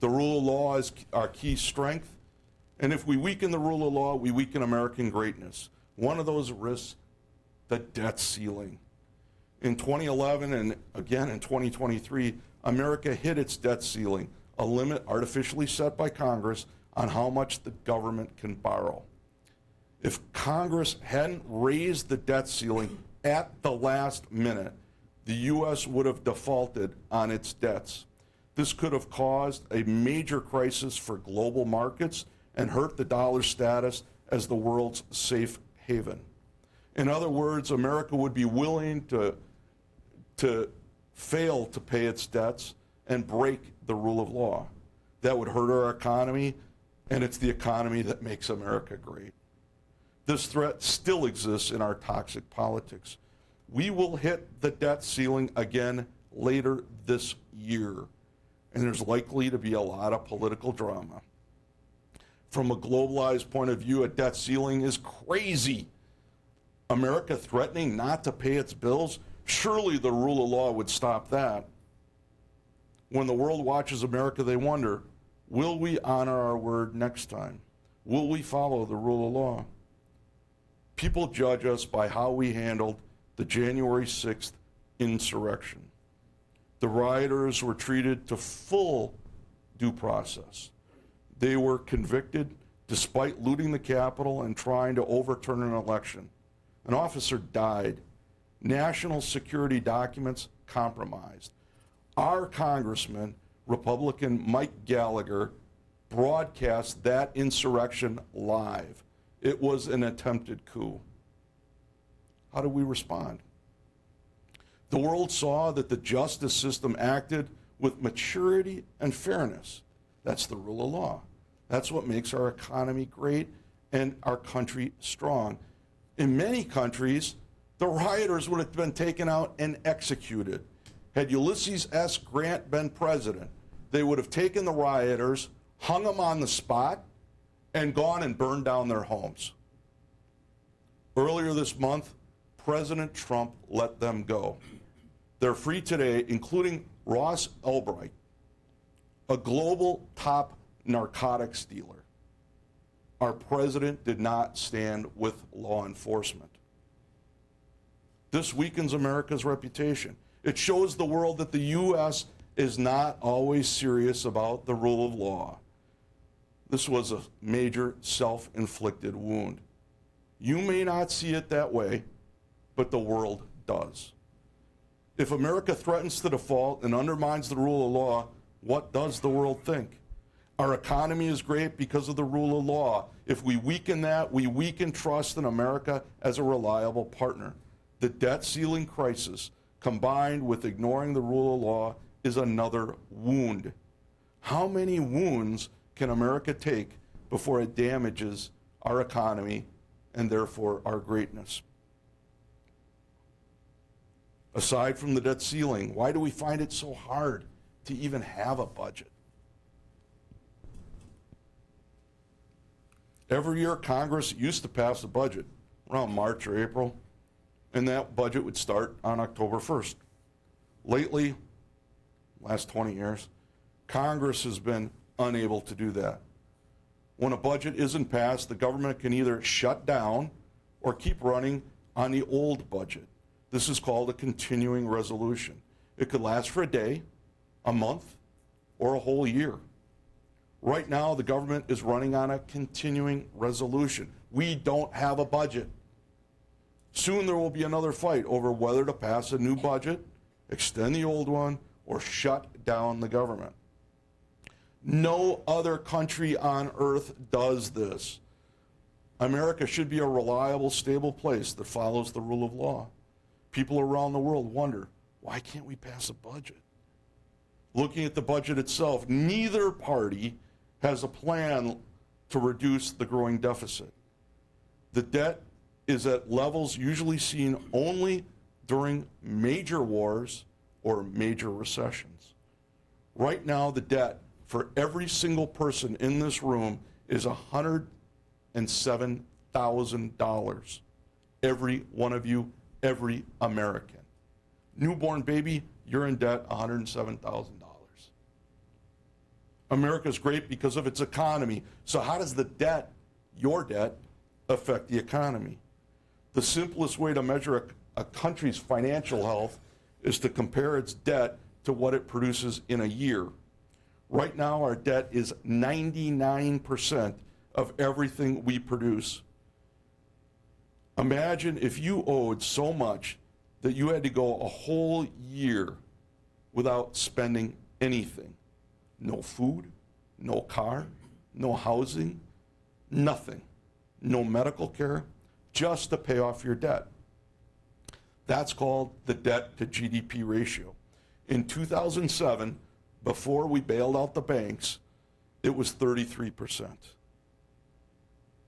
The rule of law is our key strength, and if we weaken the rule of law, we weaken American greatness. One of those risks, the debt ceiling. In 2011 and again in 2023, America hit its debt ceiling, a limit artificially set by Congress on how much the government can borrow. If Congress hadn't raised the debt ceiling at the last minute, the U.S. would have defaulted on its debts. This could have caused a major crisis for global markets and hurt the dollar's status as the world's safe haven. In other words, America would be willing to fail to pay its debts and break the rule of law. That would hurt our economy, and it's the economy that makes America great. This threat still exists in our toxic politics. We will hit the debt ceiling again later this year. and there's likely to be a lot of political drama. From a globalized point of view, a debt ceiling is crazy. America threatening not to pay its bills? Surely the rule of law would stop that. When the world watches America, they wonder, will we honor our word next time? Will we follow the rule of law? People judge us by how we handled the January 6th insurrection. The rioters were treated to full due process. They were convicted despite looting the Capitol and trying to overturn an election. An officer died. National security documents compromised. Our Congressman, Republican Mike Gallagher, broadcast that insurrection live. It was an attempted coup. How did we respond? The world saw that the justice system acted with maturity and fairness. That's the rule of law. That's what makes our economy great and our country strong. In many countries, the rioters would have been taken out and executed. Had Ulysses S. Grant been president, they would have taken the rioters, hung them on the spot, and gone and burned down their homes. Earlier this month, President Trump let them go. They're free today, including Ross Ulbricht, a global top narcotics dealer. Our president did not stand with law enforcement. This weakens America's reputation. It shows the world that the U.S. is not always serious about the rule of law. This was a major self-inflicted wound. You may not see it that way, but the world does. If America threatens to default and undermines the rule of law, what does the world think? Our economy is great because of the rule of law. If we weaken that, we weaken trust in America as a reliable partner. The debt ceiling crisis, combined with ignoring the rule of law, is another wound. How many wounds can America take before it damages our economy and therefore our greatness? Aside from the debt ceiling, why do we find it so hard to even have a budget? Every year, Congress used to pass a budget around March or April, and that budget would start on October 1st. Lately, last 20 years, Congress has been unable to do that. When a budget isn't passed, the government can either shut down or keep running on the old budget. This is called a continuing resolution. It could last for a day, a month, or a whole year. Right now, the government is running on a continuing resolution. We don't have a budget. Soon there will be another fight over whether to pass a new budget, extend the old one, or shut down the government. No other country on earth does this. America should be a reliable, stable place that follows the rule of law. People around the world wonder, why can't we pass a budget? Looking at the budget itself, neither party has a plan to reduce the growing deficit. The debt is at levels usually seen only during major wars or major recessions. Right now, the debt for every single person in this room is $107,000. Every one of you, every American. Newborn baby, you're in debt $107,000. America's great because of its economy. So how does the debt, your debt, affect the economy? The simplest way to measure a country's financial health is to compare its debt to what it produces in a year. Right now, our debt is 99% of everything we produce. Imagine if you owed so much that you had to go a whole year without spending anything. No food, no car, no housing, nothing. No medical care, just to pay off your debt. That's called the debt to GDP ratio. In 2007, before we bailed out the banks, it was 33%.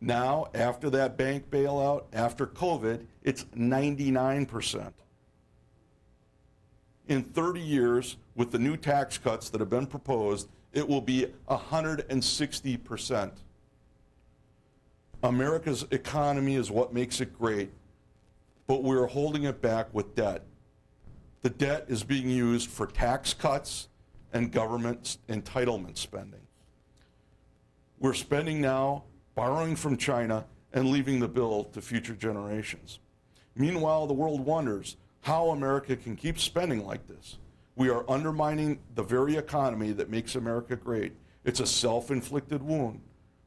Now, after that bank bailout, after COVID, it's 99%. In 30 years, with the new tax cuts that have been proposed, it will be 160%. America's economy is what makes it great, but we're holding it back with debt. The debt is being used for tax cuts and government entitlement spending. We're spending now, borrowing from China, and leaving the bill to future generations. Meanwhile, the world wonders how America can keep spending like this. We are undermining the very economy that makes America great. It's a self-inflicted wound.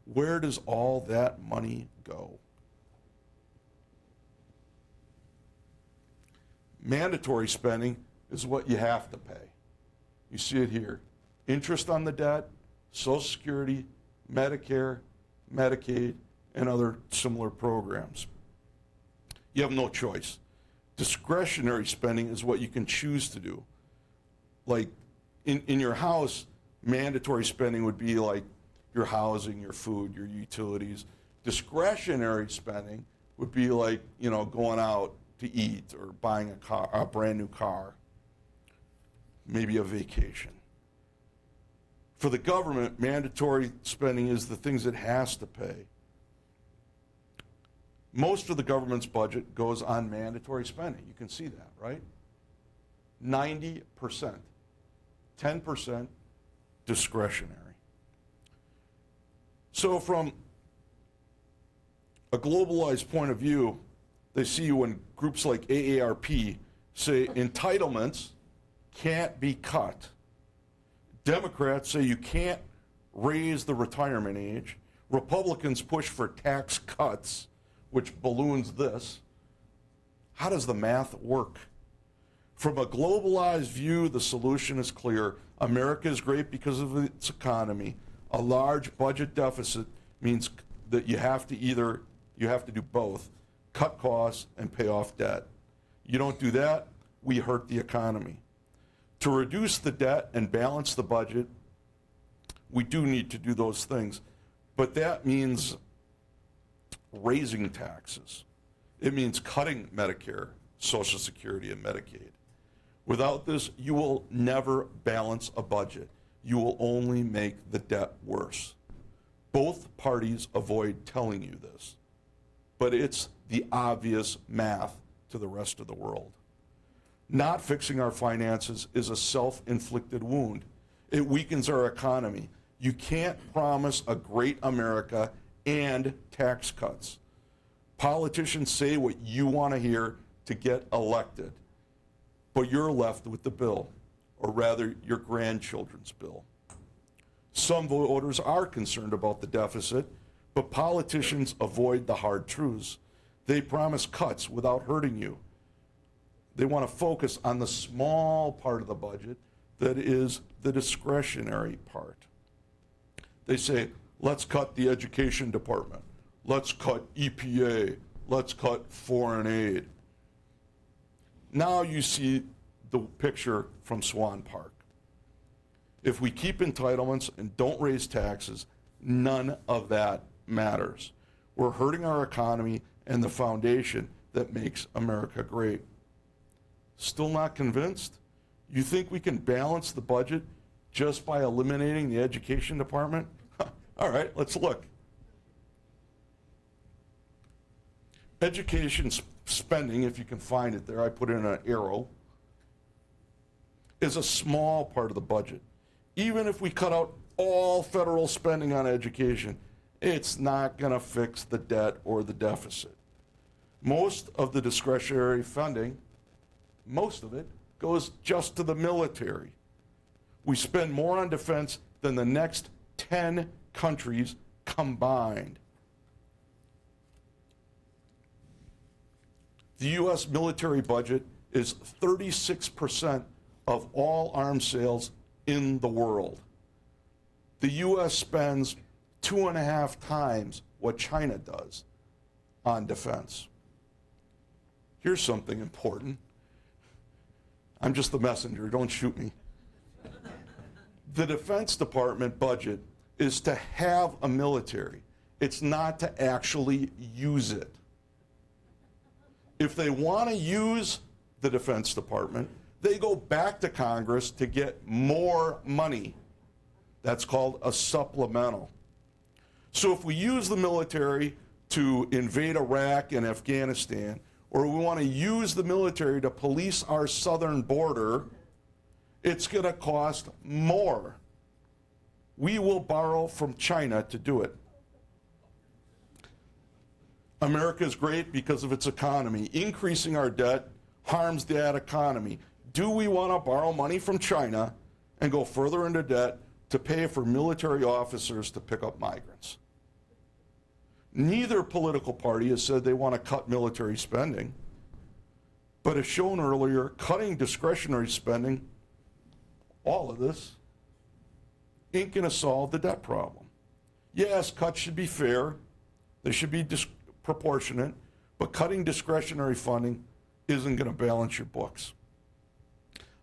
Where does all that money go? Mandatory spending is what you have to pay. You see it here. Interest on the debt, Social Security, Medicare, Medicaid, and other similar programs. You have no choice. Discretionary spending is what you can choose to do. Like in your house, mandatory spending would be like your housing, your food, your utilities. Discretionary spending would be like, going out to eat or buying a brand new car, maybe a vacation. For the government, mandatory spending is the things it has to pay. Most of the government's budget goes on mandatory spending. You can see that, right? 90%. 10% discretionary. So from a globalized point of view, they see when groups like AARP say entitlements can't be cut. Democrats say you can't raise the retirement age. Republicans push for tax cuts, which balloons this. How does the math work? From a globalized view, the solution is clear. America is great because of its economy. A large budget deficit means that you have to do both, cut costs and pay off debt. You don't do that, we hurt the economy. To reduce the debt and balance the budget, we do need to do those things. But that means raising taxes. It means cutting Medicare, Social Security, and Medicaid. Without this, you will never balance a budget. You will only make the debt worse. Both parties avoid telling you this, but it's the obvious math to the rest of the world. Not fixing our finances is a self-inflicted wound. It weakens our economy. You can't promise a great America and tax cuts. Politicians say what you want to hear to get elected, but you're left with the bill, or rather your grandchildren's bill. Some voters are concerned about the deficit, but politicians avoid the hard truths. They promise cuts without hurting you. They want to focus on the small part of the budget that is the discretionary part. They say, let's cut the education department. Let's cut EPA. Let's cut foreign aid. Now you see the picture from Swan Park. If we keep entitlements and don't raise taxes, none of that matters. We're hurting our economy and the foundation that makes America great. Still not convinced? You think we can balance the budget just by eliminating the education department? All right, let's look. Education spending, if you can find it there, I put in an arrow, is a small part of the budget. Even if we cut out all federal spending on education, it's not going to fix the debt or the deficit. Most of the discretionary funding, most of it, goes just to the military. We spend more on defense than the next 10 countries combined. The U.S. military budget is 36% of all arms sales in the world. The U.S. spends 2.5 times what China does on defense. Here's something important. I'm just the messenger, don't shoot me. The Defense Department budget is to have a military. It's not to actually use it. If they want to use the Defense Department, they go back to Congress to get more money. That's called a supplemental. So if we use the military to invade Iraq and Afghanistan, or we want to use the military to police our southern border, it's going to cost more. We will borrow from China to do it. America is great because of its economy. Increasing our debt harms that economy. Do we want to borrow money from China and go further into debt to pay for military officers to pick up migrants? Neither political party has said they want to cut military spending. But as shown earlier, cutting discretionary spending, all of this, ain't going to solve the debt problem. Yes, cuts should be fair. They should be proportionate. But cutting discretionary funding isn't going to balance your books.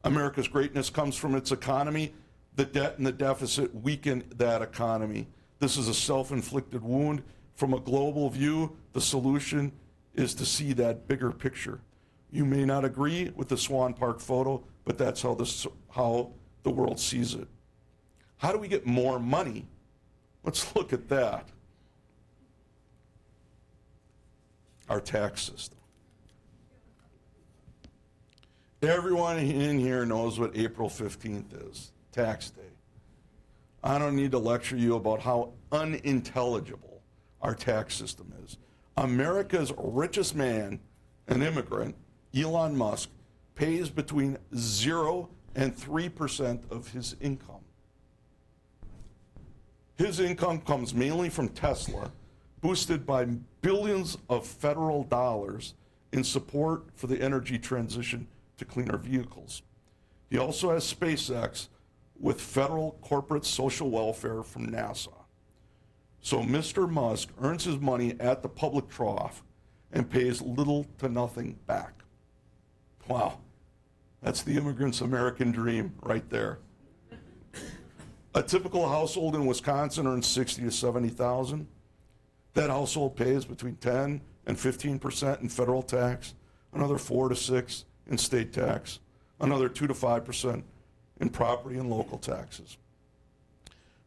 America's greatness comes from its economy. The debt and the deficit weaken that economy. This is a self-inflicted wound. From a global view, the solution is to see that bigger picture. You may not agree with the Swan Park photo, but that's how the world sees it. How do we get more money? Let's look at that. Our tax system. Everyone in here knows what April 15th is, tax day. I don't need to lecture you about how unintelligible our tax system is. America's richest man, an immigrant, Elon Musk, pays between 0 and 3% of his income. His income comes mainly from Tesla, boosted by billions of federal dollars in support for the energy transition to cleaner vehicles. He also has SpaceX with federal corporate social welfare from NASA. So Mr. Musk earns his money at the public trough and pays little to nothing back. Wow, that's the immigrant's American dream right there. A typical household in Wisconsin earns $60,000 to $70,000. That household pays between 10 and 15% in federal tax, another 4 to 6 in state tax, another 2 to 5% in property and local taxes.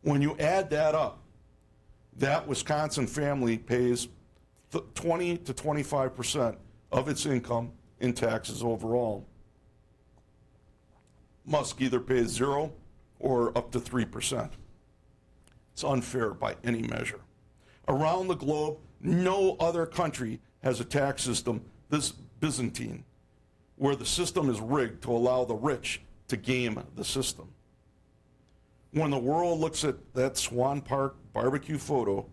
When you add that up, that Wisconsin family pays 20 to 25% of its income in taxes overall. Musk either pays 0 or up to 3%. It's unfair by any measure. Around the globe, no other country has a tax system this Byzantine, where the system is rigged to allow the rich to game the system. When the world looks at that Swan Park barbecue photo,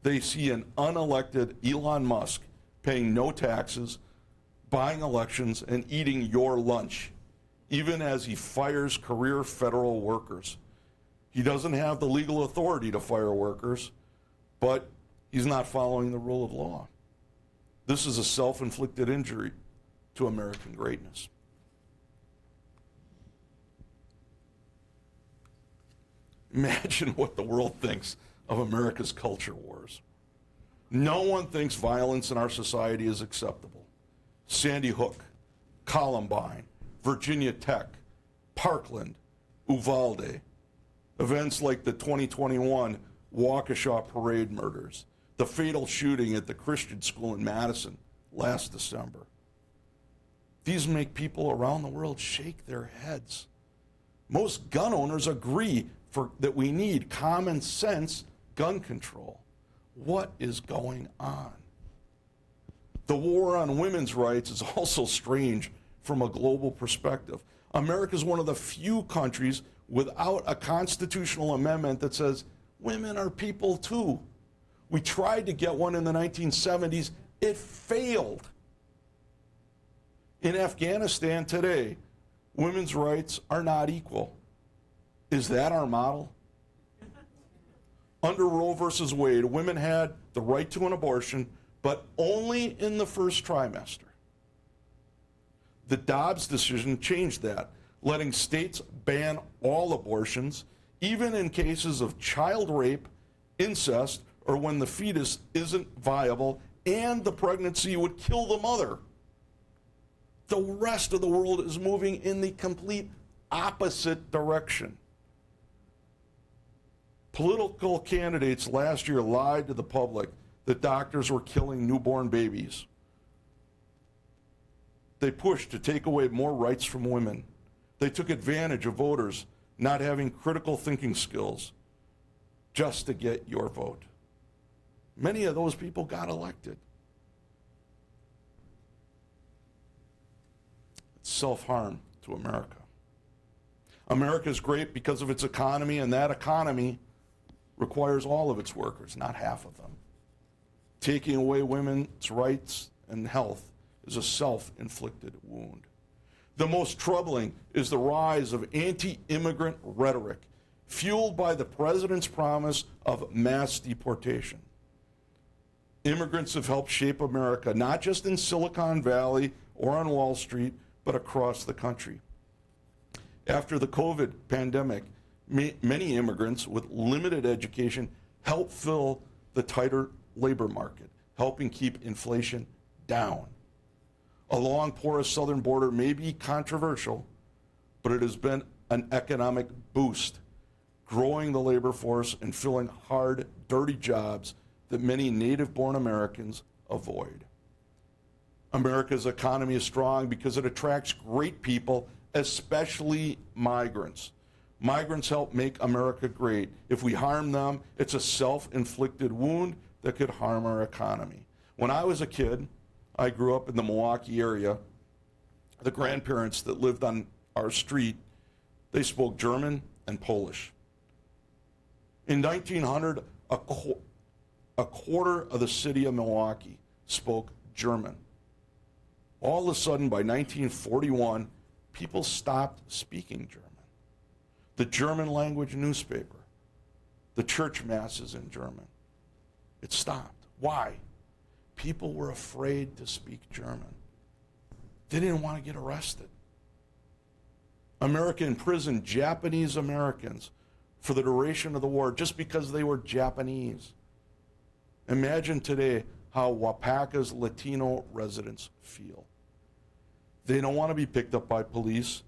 they see an unelected Elon Musk paying no taxes, buying elections, and eating your lunch, even as he fires career federal workers. He doesn't have the legal authority to fire workers, but he's not following the rule of law. This is a self-inflicted injury to American greatness. Imagine what the world thinks of America's culture wars. No one thinks violence in our society is acceptable. Sandy Hook, Columbine, Virginia Tech, Parkland, Uvalde, events like the 2021 Waukesha parade murders, the fatal shooting at the Christian school in Madison last December. These make people around the world shake their heads. Most gun owners agree that we need common sense gun control. What is going on? The war on women's rights is also strange from a global perspective. America is one of the few countries without a constitutional amendment that says women are people too. We tried to get one in the 1970s. It failed. In Afghanistan today, women's rights are not equal. Is that our model? Under Roe versus Wade, women had the right to an abortion, but only in the first trimester. The Dobbs decision changed that, letting states ban all abortions, even in cases of child rape, incest, or when the fetus isn't viable and the pregnancy would kill the mother. The rest of the world is moving in the complete opposite direction. Political candidates last year lied to the public that doctors were killing newborn babies. They pushed to take away more rights from women. They took advantage of voters not having critical thinking skills just to get your vote. Many of those people got elected. It's self-harm to America. America is great because of its economy, and that economy requires all of its workers, not half of them. Taking away women's rights and health is a self-inflicted wound. The most troubling is the rise of anti-immigrant rhetoric, fueled by the president's promise of mass deportation. Immigrants have helped shape America, not just in Silicon Valley or on Wall Street, but across the country. After the COVID pandemic, many immigrants with limited education helped fill the tighter labor market, helping keep inflation down. A long, porous southern border may be controversial, but it has been an economic boost, growing the labor force and filling hard, dirty jobs that many native-born Americans avoid. America's economy is strong because it attracts great people, especially migrants. Migrants help make America great. If we harm them, it's a self-inflicted wound that could harm our economy. When I was a kid, I grew up in the Milwaukee area. The grandparents that lived on our street, they spoke German and Polish. In 1900, a quarter of the city of Milwaukee spoke German. All of a sudden, by 1941, people stopped speaking German. The German language newspaper, the church masses in German, it stopped. Why? People were afraid to speak German. They didn't want to get arrested. America imprisoned Japanese Americans for the duration of the war just because they were Japanese. Imagine today how Wapaka's Latino residents feel. They don't want to be picked up by police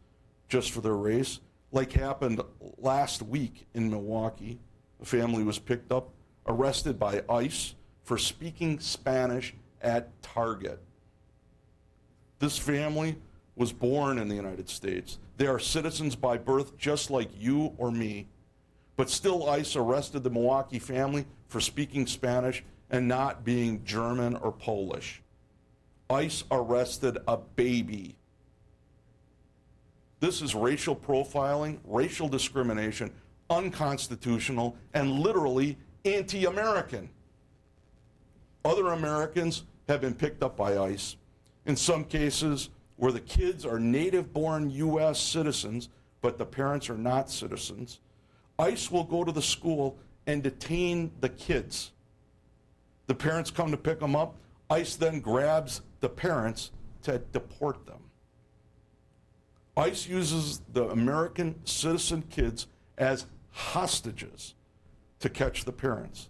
just for their race, like happened last week in Milwaukee. A family was picked up, arrested by ICE for speaking Spanish at Target. This family was born in the United States. They are citizens by birth just like you or me. But still ICE arrested the Milwaukee family for speaking Spanish and not being German or Polish. ICE arrested a baby. This is racial profiling, racial discrimination, unconstitutional, and literally anti-American. Other Americans have been picked up by ICE. In some cases where the kids are native-born U.S. citizens, but the parents are not citizens, ICE will go to the school and detain the kids. The parents come to pick them up. ICE then grabs the parents to deport them. ICE uses the American citizen kids as hostages to catch the parents.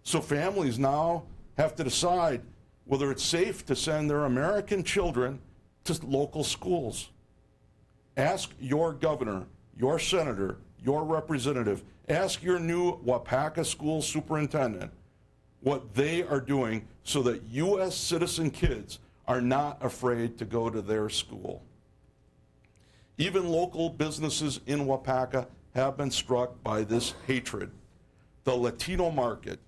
So families now have to decide whether it's safe to send their American children to local schools. Ask your governor, your senator, your representative, ask your new Wapaka school superintendent what they are doing so that U.S. citizen kids are not afraid to go to their school. Even local businesses in Wapaka have been struck by this hatred. The Latino market,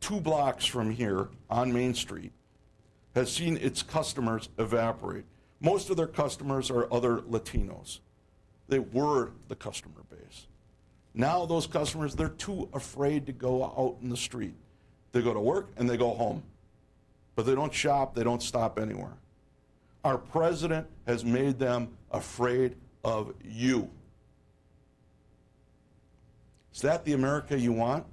2 blocks from here on Main Street, has seen its customers evaporate. Most of their customers are other Latinos. They were the customer base. Now those customers, they're too afraid to go out in the street. They go to work and they go home. But they don't shop, they don't stop anywhere. Our president has made them afraid of you. Is that the America you want?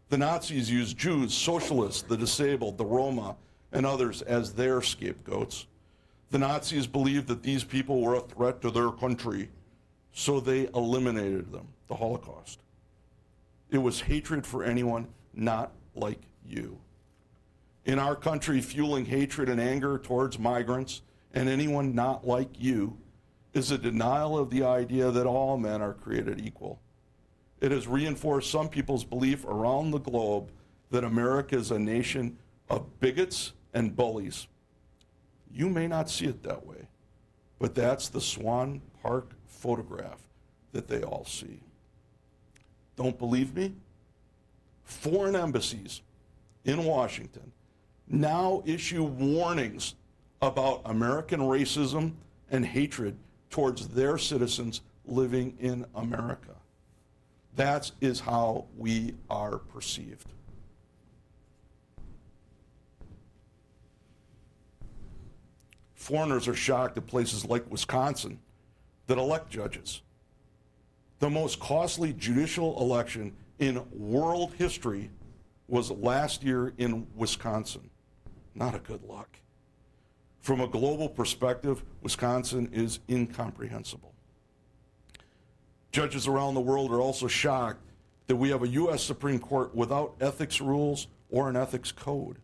The Nazis used Jews, socialists, the disabled, the Roma, and others as their scapegoats. The Nazis believed that these people were a threat to their country, so they eliminated them, the Holocaust. It was hatred for anyone not like you. In our country, fueling hatred and anger towards migrants and anyone not like you is a denial of the idea that all men are created equal. It has reinforced some people's belief around the globe that America is a nation of bigots and bullies. You may not see it that way, but that's the Swan Park photograph that they all see. Don't believe me? Foreign embassies in Washington now issue warnings about American racism and hatred towards their citizens living in America. That is how we are perceived. Foreigners are shocked at places like Wisconsin that elect judges. The most costly judicial election in world history was last year in Wisconsin. Not a good luck. From a global perspective, Wisconsin is incomprehensible. Judges around the world are also shocked that we have a U.S. Supreme Court without ethics rules or an ethics code.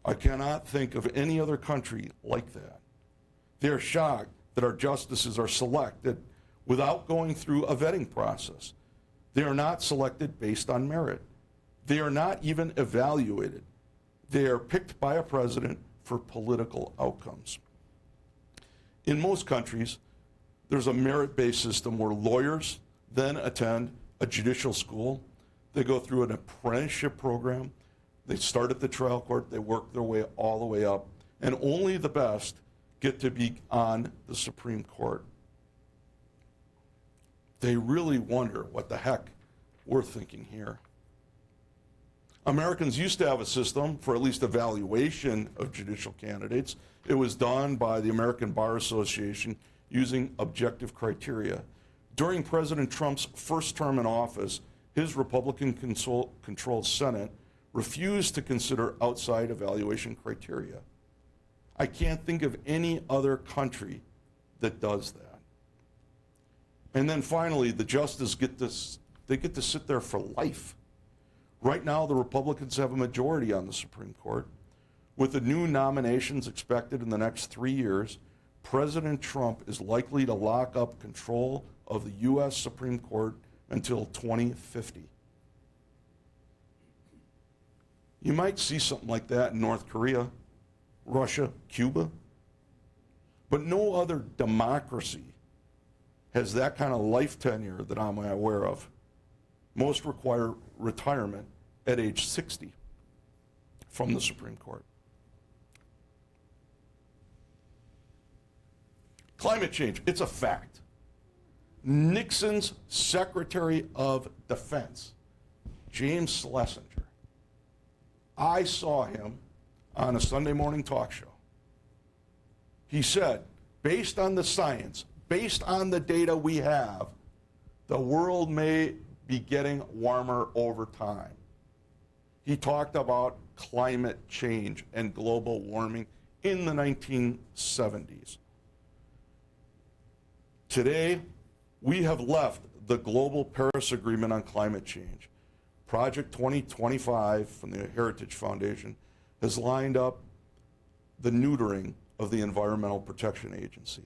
I cannot think of any other country like that. They are shocked that our justices are selected without going through a vetting process. They are not selected based on merit. They are not even evaluated. They are picked by a president for political outcomes. In most countries, there's a merit-based system where lawyers then attend a judicial school. They go through an apprenticeship program. They start at the trial court. They work their way all the way up. And only the best get to be on the Supreme Court. They really wonder what the heck we're thinking here. Americans used to have a system for at least evaluation of judicial candidates. It was done by the American Bar Association using objective criteria. During President Trump's first term in office, his Republican-controlled Senate refused to consider outside evaluation criteria. I can't think of any other country that does that. And then finally, the justices get to sit there for life. Right now, the Republicans have a majority on the Supreme Court. With the new nominations expected in the next 3 years, President Trump is likely to lock up control of the U.S. Supreme Court until 2050. You might see something like that in North Korea, Russia, Cuba, but no other democracy has that kind of life tenure that I'm aware of. Most require retirement at age 60 from the Supreme Court. Climate change, it's a fact. Nixon's Secretary of Defense, James Schlesinger, I saw him on a Sunday morning talk show. He said, based on the science, based on the data we have, the world may be getting warmer over time. He talked about climate change and global warming in the 1970s. Today, we have left the Global Paris Agreement on climate change. Project 2025 from the Heritage Foundation has lined up the neutering of the Environmental Protection Agency.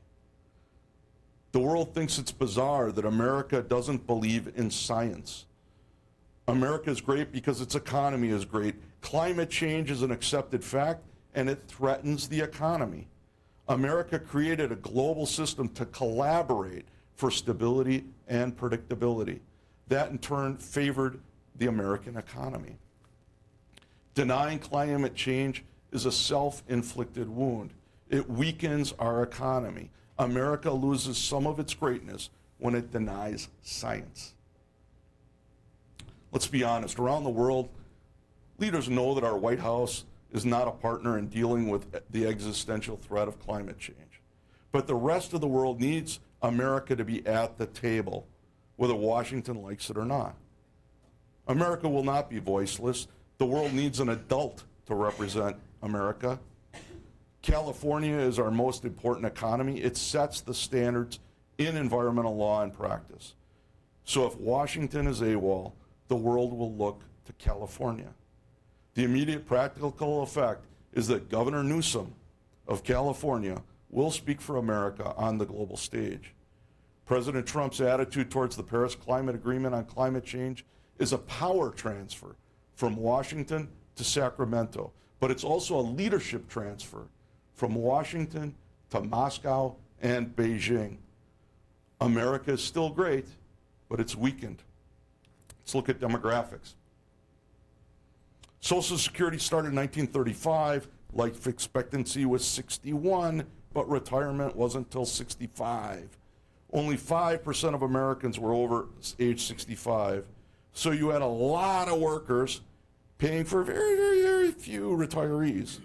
The world thinks it's bizarre that America doesn't believe in science. America is great because its economy is great. Climate change is an accepted fact, and it threatens the economy. America created a global system to collaborate for stability and predictability. That, in turn, favored the American economy. Denying climate change is a self-inflicted wound. It weakens our economy. America loses some of its greatness when it denies science. Let's be honest, around the world, leaders know that our White House is not a partner in dealing with the existential threat of climate change. But the rest of the world needs America to be at the table, whether Washington likes it or not. America will not be voiceless. The world needs an adult to represent America. California is our most important economy. It sets the standards in environmental law and practice. So if Washington is AWOL, the world will look to California. The immediate practical effect is that Governor Newsom of California will speak for America on the global stage. President Trump's attitude towards the Paris Climate Agreement on climate change is a power transfer from Washington to Sacramento, but it's also a leadership transfer from Washington to Moscow and Beijing. America is still great, but it's weakened. Let's look at demographics. Social Security started in 1935. Life expectancy was 61, but retirement wasn't until 65. Only 5% of Americans were over age 65. So you had a lot of workers paying for very, very, very few retirees.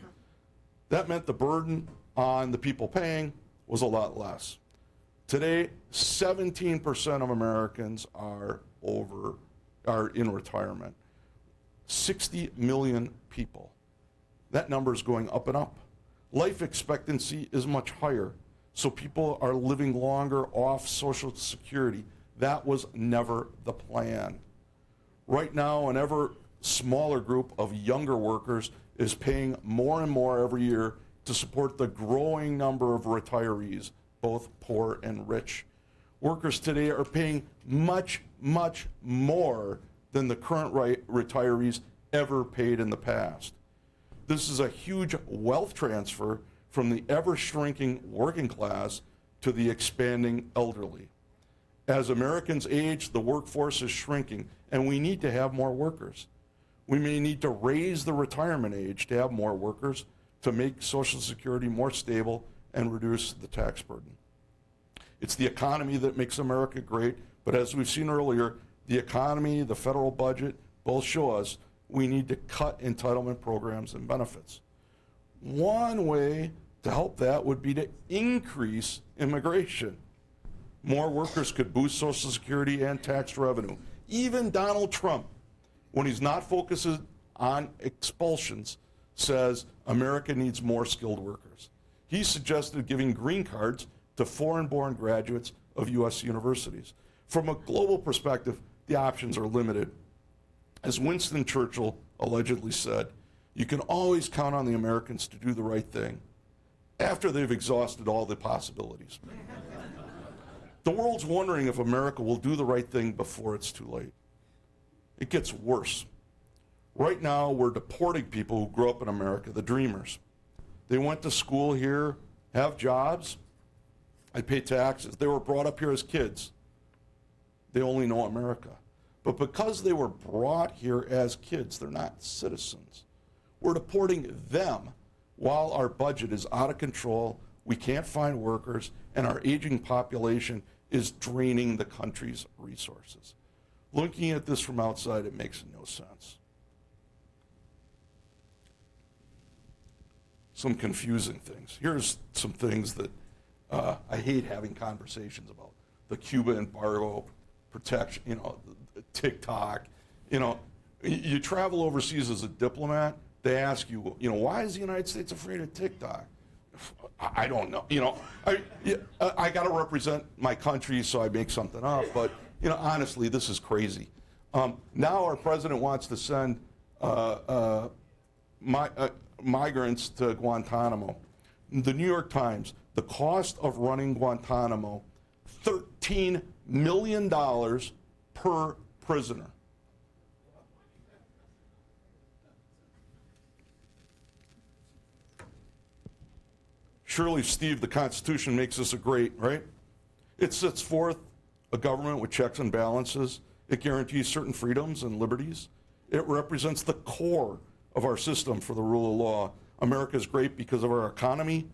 That meant the burden on the people paying was a lot less. Today, 17% of Americans are in retirement. 60 million people. That number is going up and up. Life expectancy is much higher, so people are living longer off Social Security. That was never the plan. Right now, an ever smaller group of younger workers is paying more and more every year to support the growing number of retirees, both poor and rich. Workers today are paying much, much more than the current retirees ever paid in the past. This is a huge wealth transfer from the ever-shrinking working class to the expanding elderly. As Americans age, the workforce is shrinking, and we need to have more workers. We may need to raise the retirement age to have more workers to make Social Security more stable and reduce the tax burden. It's the economy that makes America great, but as we've seen earlier, the economy, the federal budget, both show us we need to cut entitlement programs and benefits. One way to help that would be to increase immigration. More workers could boost Social Security and tax revenue. Even Donald Trump, when he's not focused on expulsions, says America needs more skilled workers. He suggested giving green cards to foreign-born graduates of U.S. universities. From a global perspective, the options are limited. As Winston Churchill allegedly said, you can always count on the Americans to do the right thing after they've exhausted all the possibilities. The world's wondering if America will do the right thing before it's too late. It gets worse. Right now, we're deporting people who grew up in America, the dreamers. They went to school here, have jobs, they pay taxes. They were brought up here as kids. They only know America. But because they were brought here as kids, they're not citizens. We're deporting them while our budget is out of control, we can't find workers, and our aging population is draining the country's resources. Looking at this from outside, it makes no sense. Some confusing things. Here's some things that I hate having conversations about. The Cuba embargo, protection, TikTok. You travel overseas as a diplomat, they ask you, why is the United States afraid of TikTok? I don't know. I got to represent my country, so I make something up. But honestly, this is crazy. Now our president wants to send migrants to Guantanamo. The New York Times, the cost of running Guantanamo, $13 million per prisoner. Surely, Steve, the Constitution makes us a great, right? It sets forth a government with checks and balances. It guarantees certain freedoms and liberties. It represents the core of our system for the rule of law. America is great because of our economy.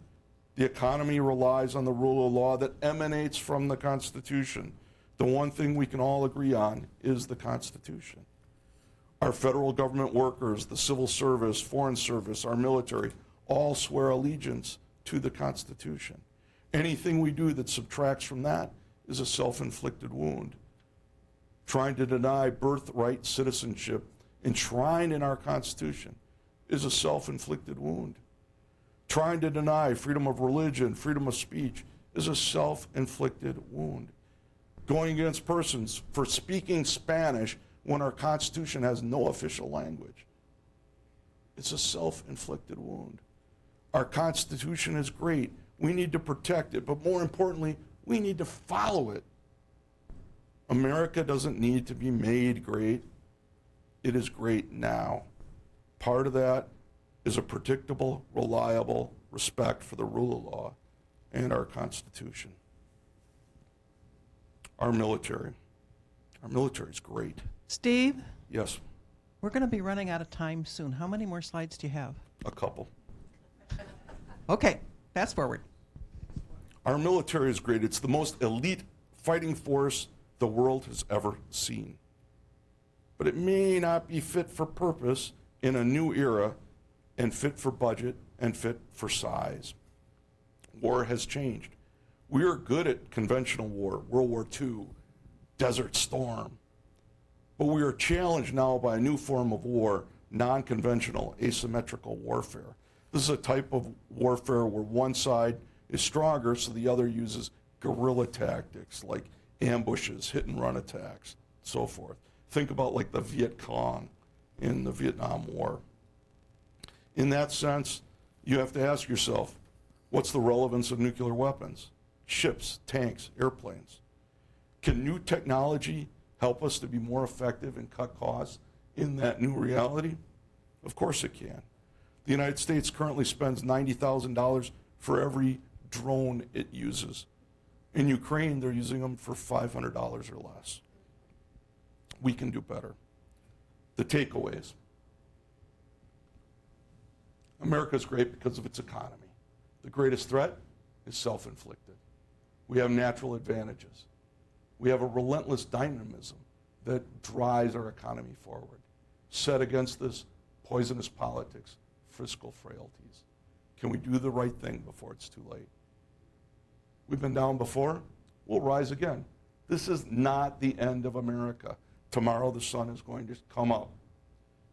The economy relies on the rule of law that emanates from the Constitution. The one thing we can all agree on is the Constitution. Our federal government workers, the civil service, foreign service, our military, all swear allegiance to the Constitution. Anything we do that subtracts from that is a self-inflicted wound. Trying to deny birthright citizenship enshrined in our Constitution is a self-inflicted wound. Trying to deny freedom of religion, freedom of speech is a self-inflicted wound. Going against persons for speaking Spanish when our Constitution has no official language, it's a self-inflicted wound. Our Constitution is great. We need to protect it, but more importantly, we need to follow it. America doesn't need to be made great. It is great now. Part of that is a predictable, reliable respect for the rule of law and our Constitution. Our military is great. Steve, Yes, we're going to be running out of time soon. How many more slides do you have? a couple. Okay, fast forward. Our military is great. It's the most elite fighting force the world has ever seen. But it may not be fit for purpose in a new era and fit for budget and fit for size. War has changed. We are good at conventional war, World War II, Desert Storm. But we are challenged now by a new form of war, non-conventional asymmetrical warfare. This is a type of warfare where one side is stronger, so the other uses guerrilla tactics like ambushes, hit and run attacks, so forth. Think about like the Viet Cong in the Vietnam War. In that sense, you have to ask yourself, what's the relevance of nuclear weapons? Ships, tanks, airplanes. Can new technology help us to be more effective and cut costs in that new reality? Of course it can. The United States currently spends $90,000 for every drone it uses. In Ukraine, they're using them for $500 or less. We can do better. The takeaways. America's great because of its economy. The greatest threat is self-inflicted. We have natural advantages. We have a relentless dynamism that drives our economy forward. Set against this, poisonous politics, fiscal frailties. Can we do the right thing before it's too late? We've been down before. We'll rise again. This is not the end of America. Tomorrow the sun is going to come up.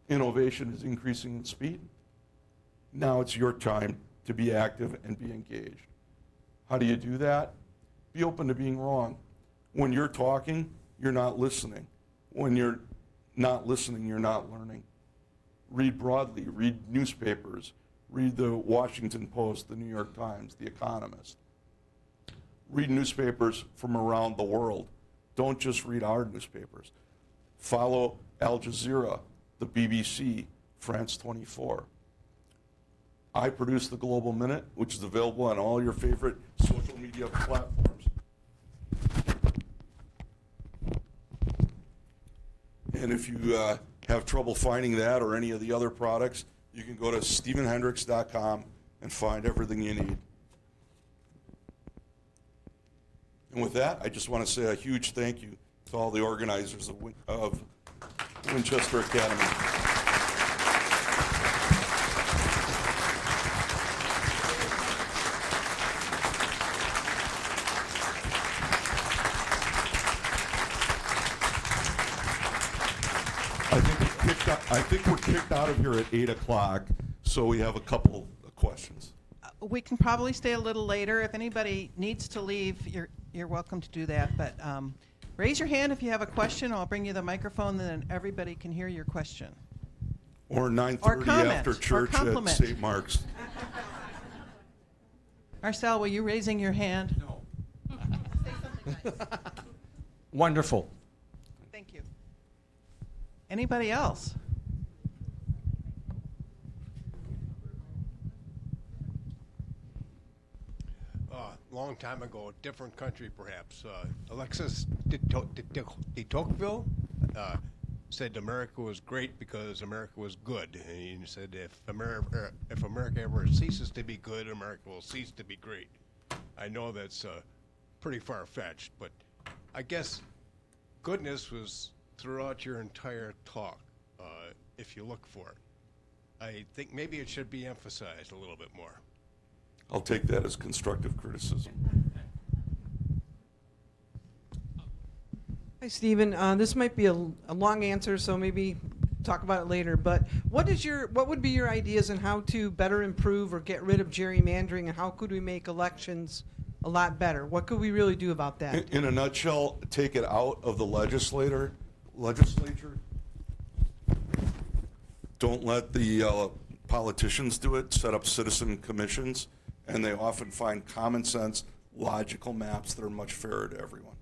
Innovation is increasing in speed. Now it's your time to be active and be engaged. How do you do that? Be open to being wrong. When you're talking, you're not listening. When you're not listening, you're not learning. Read broadly, read newspapers, read the Washington Post, the New York Times, the Economist. Read newspapers from around the world. Don't just read our newspapers. Follow Al Jazeera, the BBC, France 24. I produce the Global Minute, which is available on all your favorite social media platforms. And if you have trouble finding that or any of the other products, you can go to stephenhendricks.com and find everything you need. And with that, I just want to say a huge thank you to all the organizers of Winchester Academy. I think we're kicked out of here at 8 o'clock, so we have a couple of questions. We can probably stay a little later. If anybody needs to leave, you're welcome to do that. But raise your hand if you have a question. I'll bring you the microphone, and then everybody can hear your question. Or 9:30 after church at St. Mark's. Marcel, were you raising your hand? No. Say something nice. Wonderful. Thank you. Anybody else? Long time ago, different country perhaps. Alexis de Tocqueville said America was great because America was good. And he said if America ever ceases to be good, America will cease to be great. I know that's pretty far-fetched, but I guess goodness was throughout your entire talk, if you look for it. I think maybe it should be emphasized a little bit more. I'll take that as constructive criticism. Hi, Stephen. This might be a long answer, so maybe talk about it later. But what would be your ideas on how to better improve or get rid of gerrymandering, and how could we make elections a lot better? What could we really do about that? In a nutshell, take it out of the legislature. Don't let the politicians do it, set up citizen commissions, and they often find common sense, logical maps that are much fairer to everyone.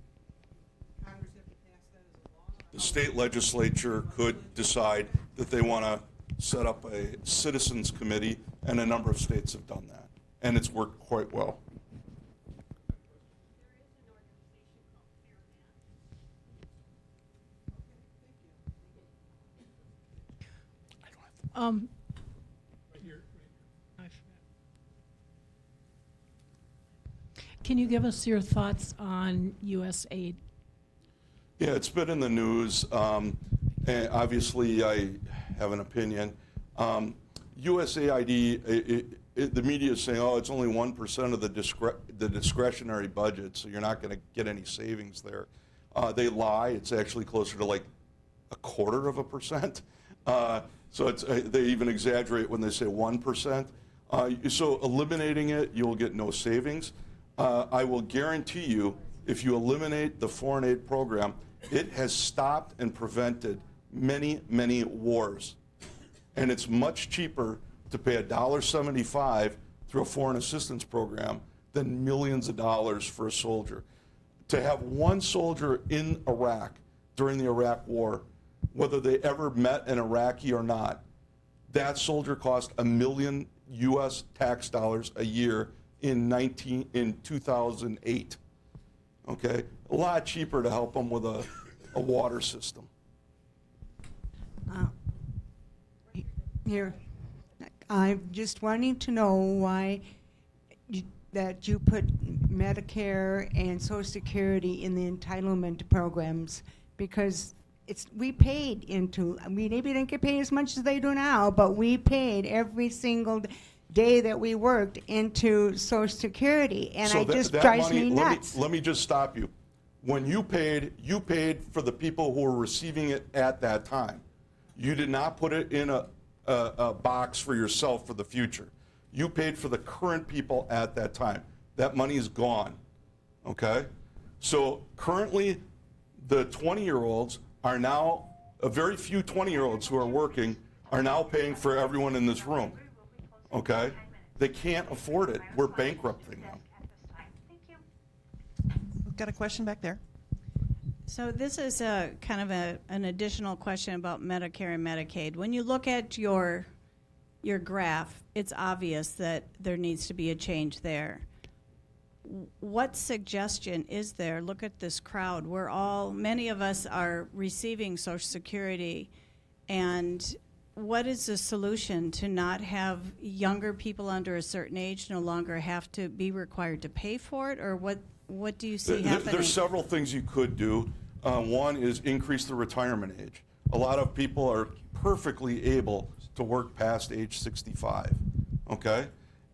The state legislature could decide that they want to set up a citizens committee, and a number of states have done that, and it's worked quite well. Can you give us your thoughts on U.S. aid? Yeah, it's been in the news, and obviously I have an opinion. USAID, the media is saying, oh, it's only 1% of the discretionary budget, so you're not going to get any savings there. They lie. It's actually closer to like 0.25%. So they even exaggerate when they say 1%. So eliminating it, you'll get no savings. I will guarantee you, if you eliminate the foreign aid program, it has stopped and prevented many, many wars. And it's much cheaper to pay $1.75 through a foreign assistance program than millions of dollars for a soldier. To have one soldier in Iraq during the Iraq War, whether they ever met an Iraqi or not, that soldier cost $1 million US tax dollars a year in 2008. Okay, a lot cheaper to help them with a water system. Here, I'm just wanting to know why that you put Medicare and Social Security in the entitlement programs, because we paid into, we maybe didn't get paid as much as they do now, but we paid every single day that we worked into Social Security, and So it just that drives money, me nuts. Let me just stop you. When you paid for the people who were receiving it at that time. You did not put it in a box for yourself for the future. You paid for the current people at that time. That money is gone, okay? So currently, the 20-year-olds are now, a very few 20-year-olds who are working are now paying for everyone in this room, okay? They can't afford it. We're bankrupting them. We've got a question back there. So this is a kind of an additional question about Medicare and Medicaid. When you look at your graph, it's obvious that there needs to be a change there. What suggestion is there? Look at this crowd. Many of us are receiving Social Security, and what is the solution to not have younger people under a certain age no longer have to be required to pay for it, or what do you see happening? There's several things you could do. One is increase the retirement age. A lot of people are perfectly able to work past age 65, okay?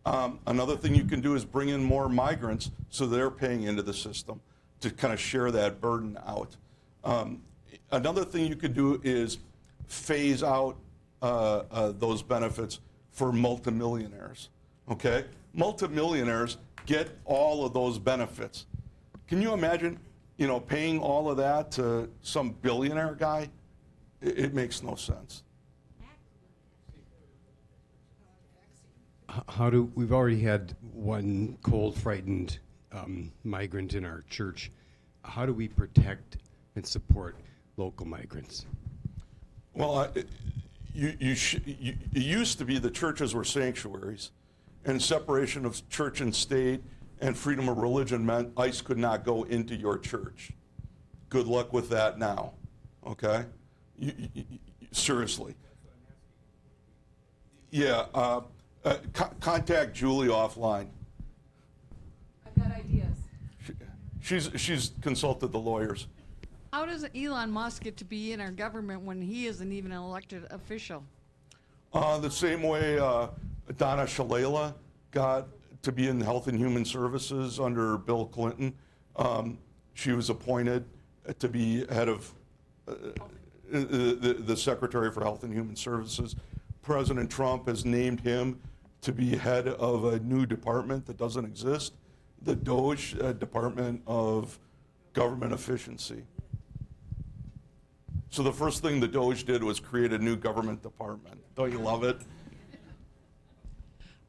Another thing you can do is bring in more migrants so they're paying into the system to kind of share that burden out. Another thing you could do is phase out those benefits for multimillionaires, okay? Multimillionaires get all of those benefits. Can you imagine, paying all of that to some billionaire guy? It makes no sense. We've already had one cold, frightened migrant in our church. How do we protect and support local migrants? Well, it used to be the churches were sanctuaries, and separation of church and state and freedom of religion meant ICE could not go into your church. Good luck with that now, okay? Seriously. Yeah, contact Julie offline. I've got ideas. She's consulted the lawyers. How does Elon Musk get to be in our government when he isn't even an elected official? The same way Donna Shalala got to be in Health and Human Services under Bill Clinton. She was appointed to be head of the Secretary for Health and Human Services. President Trump has named him to be head of a new department that doesn't exist, the DOGE, Department of Government Efficiency. So the first thing the DOGE did was create a new government department. Don't you love it?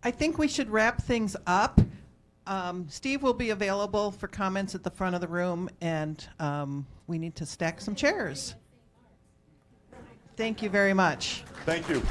I think we should wrap things up. Steve will be available for comments at the front of the room, and we need to stack some chairs. Thank you very much. Thank you.